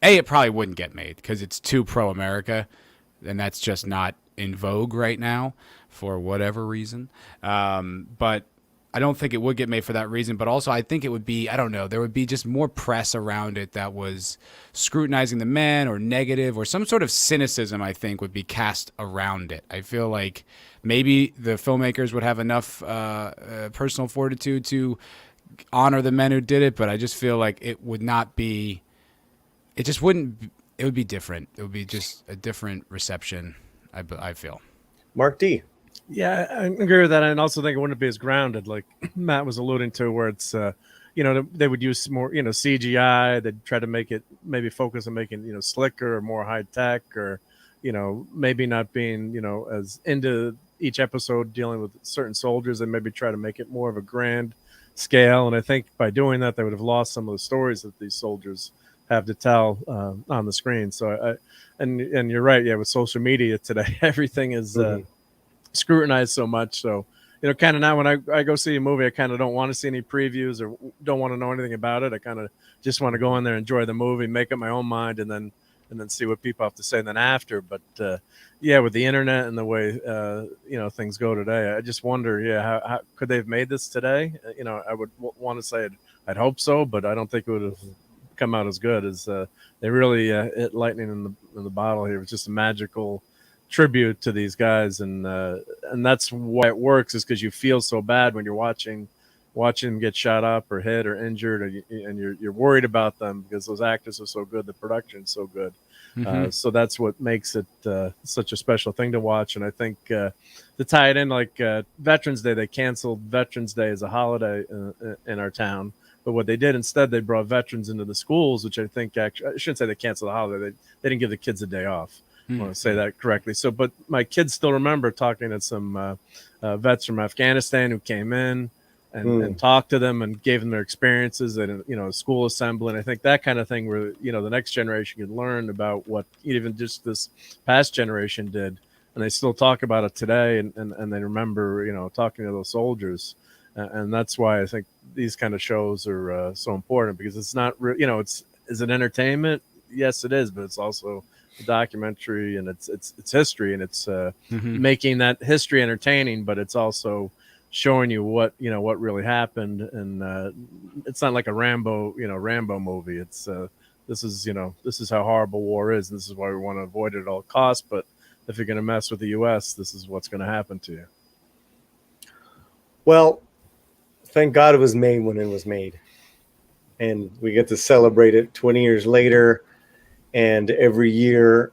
it probably wouldn't get made because it's too pro-America, and that's just not in vogue right now for whatever reason. But I don't think it would get made for that reason, but also I think it would be, I don't know, there would be just more press around it that was scrutinizing the men or negative, or some sort of cynicism, I think, would be cast around it. I feel like maybe the filmmakers would have enough personal fortitude to honor the men who did it, but I just feel like it would not be, it just wouldn't, it would be different. It would be just a different reception, I feel. Mark D. Yeah, I agree with that. And I also think it wouldn't be as grounded, like Matt was alluding to, where it's, you know, they would use more, you know, CGI. They'd try to make it, maybe focus on making, you know, slicker or more high tech, or, you know, maybe not being, you know, as into each episode dealing with certain soldiers. And maybe try to make it more of a grand scale. And I think by doing that, they would have lost some of the stories that these soldiers have to tell on the screen. So and you're right. Yeah. With social media today, everything is, scrutinized so much. So, you know, kind of now when I go see a movie, I kind of don't want to see any previews or don't want to know anything about it. I kind of just want to go in there, enjoy the movie, make up my own mind, and then see what people have to say. And then after, but yeah, with the internet and the way you know, things go today, I just wonder, yeah, how could they have made this today? You know, I would want to say I'd hope so, but I don't think it would have come out as good as they really hit lightning in the bottle here. It was just a magical tribute to these guys, and that's why it works, is because you feel so bad when you're watching them get shot up or hit or injured, and you're worried about them because those actors are so good, the production's so good. So that's what makes it such a special thing to watch. And I think to tie it in, like Veterans Day, they canceled Veterans Day as a holiday in our town. But what they did instead, they brought veterans into the schools, which I think actually, I shouldn't say they canceled the holiday. They didn't give the kids a day off. I want to say that correctly. So, but my kids still remember talking to some vets from Afghanistan who came in and talked to them and gave them their experiences at, you know, school assembly. And I think that kind of thing where, you know, the next generation can learn about what even just this past generation did. And they still talk about it today. And they remember, you know, talking to those soldiers. And that's why I think these kind of shows are so important, because it's not, you know, is it entertainment? Yes, it is, but it's also a documentary, and it's history, and it's making that history entertaining, but it's also showing you what, you know, what really happened. And it's not like a Rambo movie. It's this is how horrible war is, and this is why we want to avoid it at all costs. But if you're going to mess with the U.S., this is what's going to happen to you. Well, thank God it was made when it was made, and we get to celebrate it 20 years later, and every year,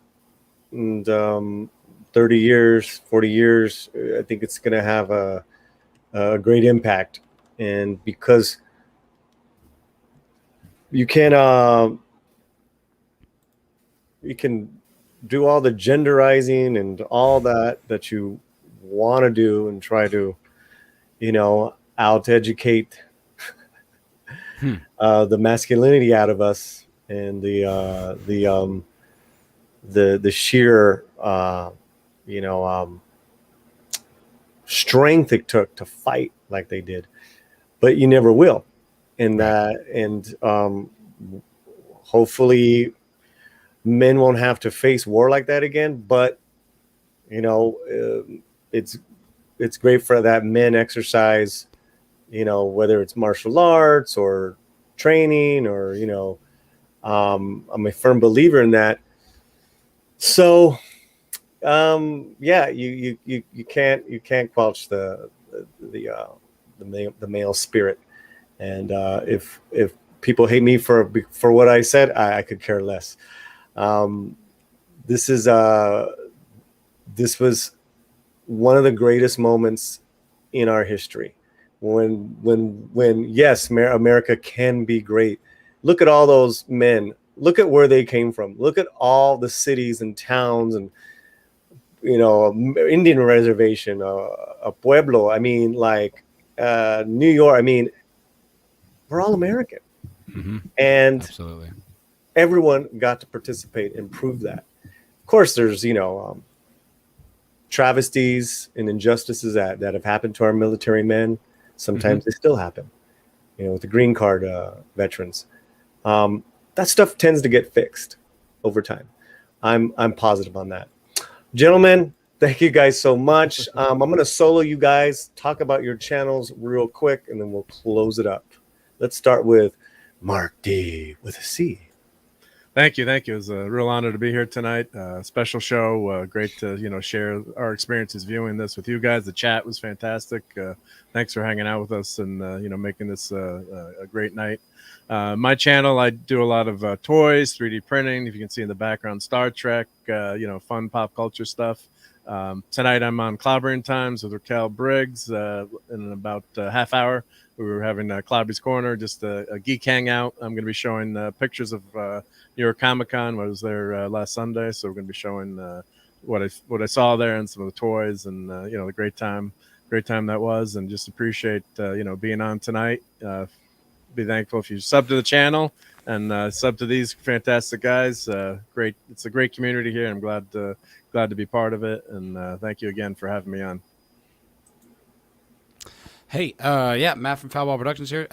and 30 years, 40 years, I think it's going to have a great impact. And because you can do all the genderizing and all that you want to do, and try to, you know, out educate the masculinity out of us, and the sheer strength it took to fight like they did, but you never will. And hopefully men won't have to face war like that again. But you know, it's great for that men exercise, you know, whether it's martial arts or training, or, you know, I'm a firm believer in that. So yeah, you can't squelch the the male spirit. And if people hate me for what I said, I could care less. This was one of the greatest moments in our history. When yes, America can be great. Look at all those men. Look at where they came from. Look at all the cities and towns and, you know, Indian reservation, a pueblo. I mean, like New York. I mean, we're all American. Mm-hmm. And absolutely, everyone got to participate and prove that. Of course, there's, you know, travesties and injustices that have happened to our military men. Sometimes they still happen, you know, with the green card veterans. That stuff tends to get fixed over time. I'm positive on that. Gentlemen, thank you guys so much. I'm going to solo you guys, talk about your channels real quick, and then we'll close it up. Let's start with Mark D with a C. Thank you. It was a real honor to be here tonight. Special show. Great to, you know, share our experiences viewing this with you guys. The chat was fantastic. Thanks for hanging out with us and, you know, making this a great night. My channel, I do a lot of toys, 3D printing. If you can see in the background, Star Trek, you know, fun pop culture stuff. Tonight I'm on Clobbering Times with Raquel Briggs. In about a half hour, we were having Clobby's Corner, just a geek hangout. I'm going to be showing pictures of New York Comic Con. I was there last Sunday, so we're going to be showing what I saw there and some of the toys and you know, the great time that was, and just appreciate you know, being on tonight. Be thankful if you sub to the channel and sub to these fantastic guys. Great, it's a great community here. I'm glad to be part of it, and thank you again for having me on. Hey, yeah, Matt from Foulball Productions here.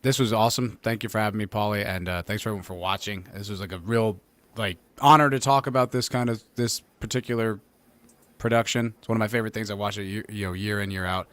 This was awesome. Thank you for having me, Paulie, and thanks for everyone for watching. This was like a real honor to talk about this particular production. It's one of my favorite things. I watch it year in, year out.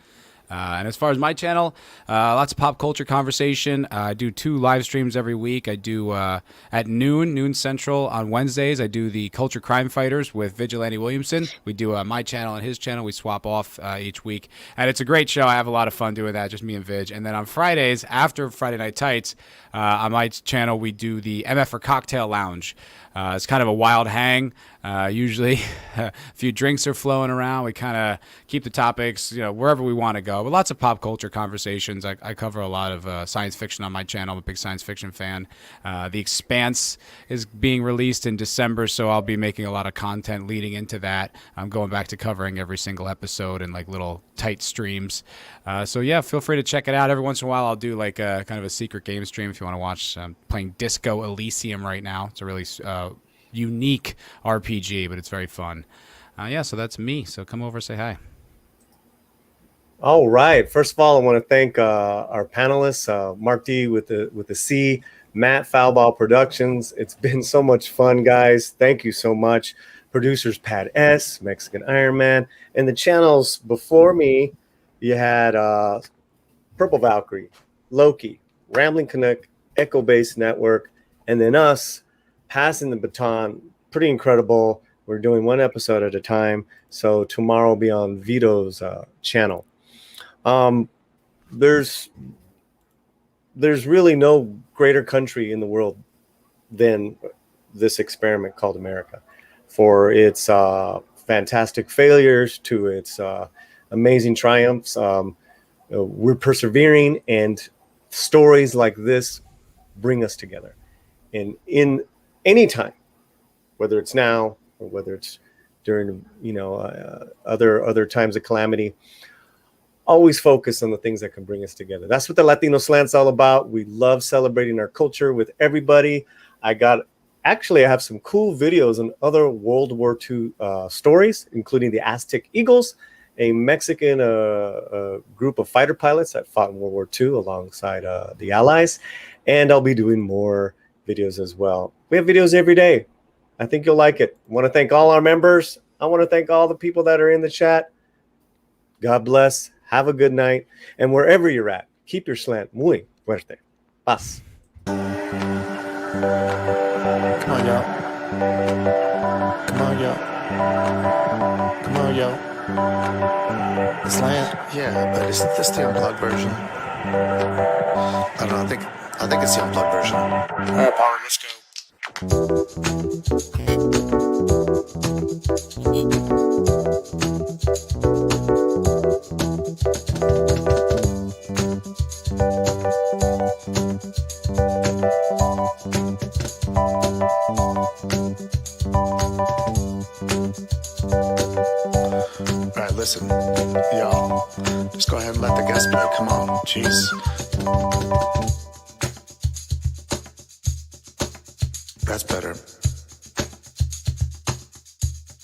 And as far as my channel, lots of pop culture conversation. I do 2 live streams every week. I do at noon Central on Wednesdays. I do the Culture Crime Fighters with Vigilante Williamson. We do my channel and his channel. We swap off each week. And it's a great show. I have a lot of fun doing that, just me and Vig. And then on Fridays, after Friday Night Tights, on my channel, we do the MF for Cocktail Lounge. It's kind of a wild hang. Usually a few drinks are flowing around. We kind of keep the topics, you know, wherever we want to go. But lots of pop culture conversations. I cover a lot of science fiction on my channel. I'm a big science fiction fan. The Expanse is being released in December, so I'll be making a lot of content leading into that. I'm going back to covering every single episode in like little tight streams. So yeah, feel free to check it out. Every once in a while, I'll do like a kind of a secret game stream if you want to watch. I'm playing Disco Elysium right now. It's a really unique RPG, but it's very fun. Yeah, so that's me. So come over, say hi. All right. First of all, I want to thank our panelists, Mark D with the C, Matt Foulball Productions. It's been so much fun, guys. Thank you so much. Producers Pat S, Mexican Iron Man, and the channels before me, you had PurpleValkyrie, Loki, Rambling Canuck, Echo Base Network, and then us passing the baton. Pretty incredible. We're doing one episode at a time. So tomorrow will be on Vito's channel. There's really no greater country in the world than this experiment called America, for its fantastic failures to its amazing triumphs. We're persevering, and stories like this bring us together. And in any time, whether it's now or whether it's during, you know, other times of calamity, always focus on the things that can bring us together. That's what the Latino Slant's all about. We love celebrating our culture with everybody. I have some cool videos on other World War II stories, including the Aztec Eagles, a Mexican group of fighter pilots that fought in World War II alongside the Allies. And I'll be doing more videos as well. We have videos every day. I think you'll like it. I want to thank all our members. I want to thank all the people that are in the chat. God bless. Have a good night. And wherever you're at, keep your slant muy fuerte. Paz. Come on, y'all. Come on, y'all. Come on, y'all. It's like, yeah, but isn't this the unplugged version? I don't know. I think it's the unplugged version. All right, Paulie, let's go. All right, listen, y'all. Just go ahead and let the guest play. Come on, jeez. That's better.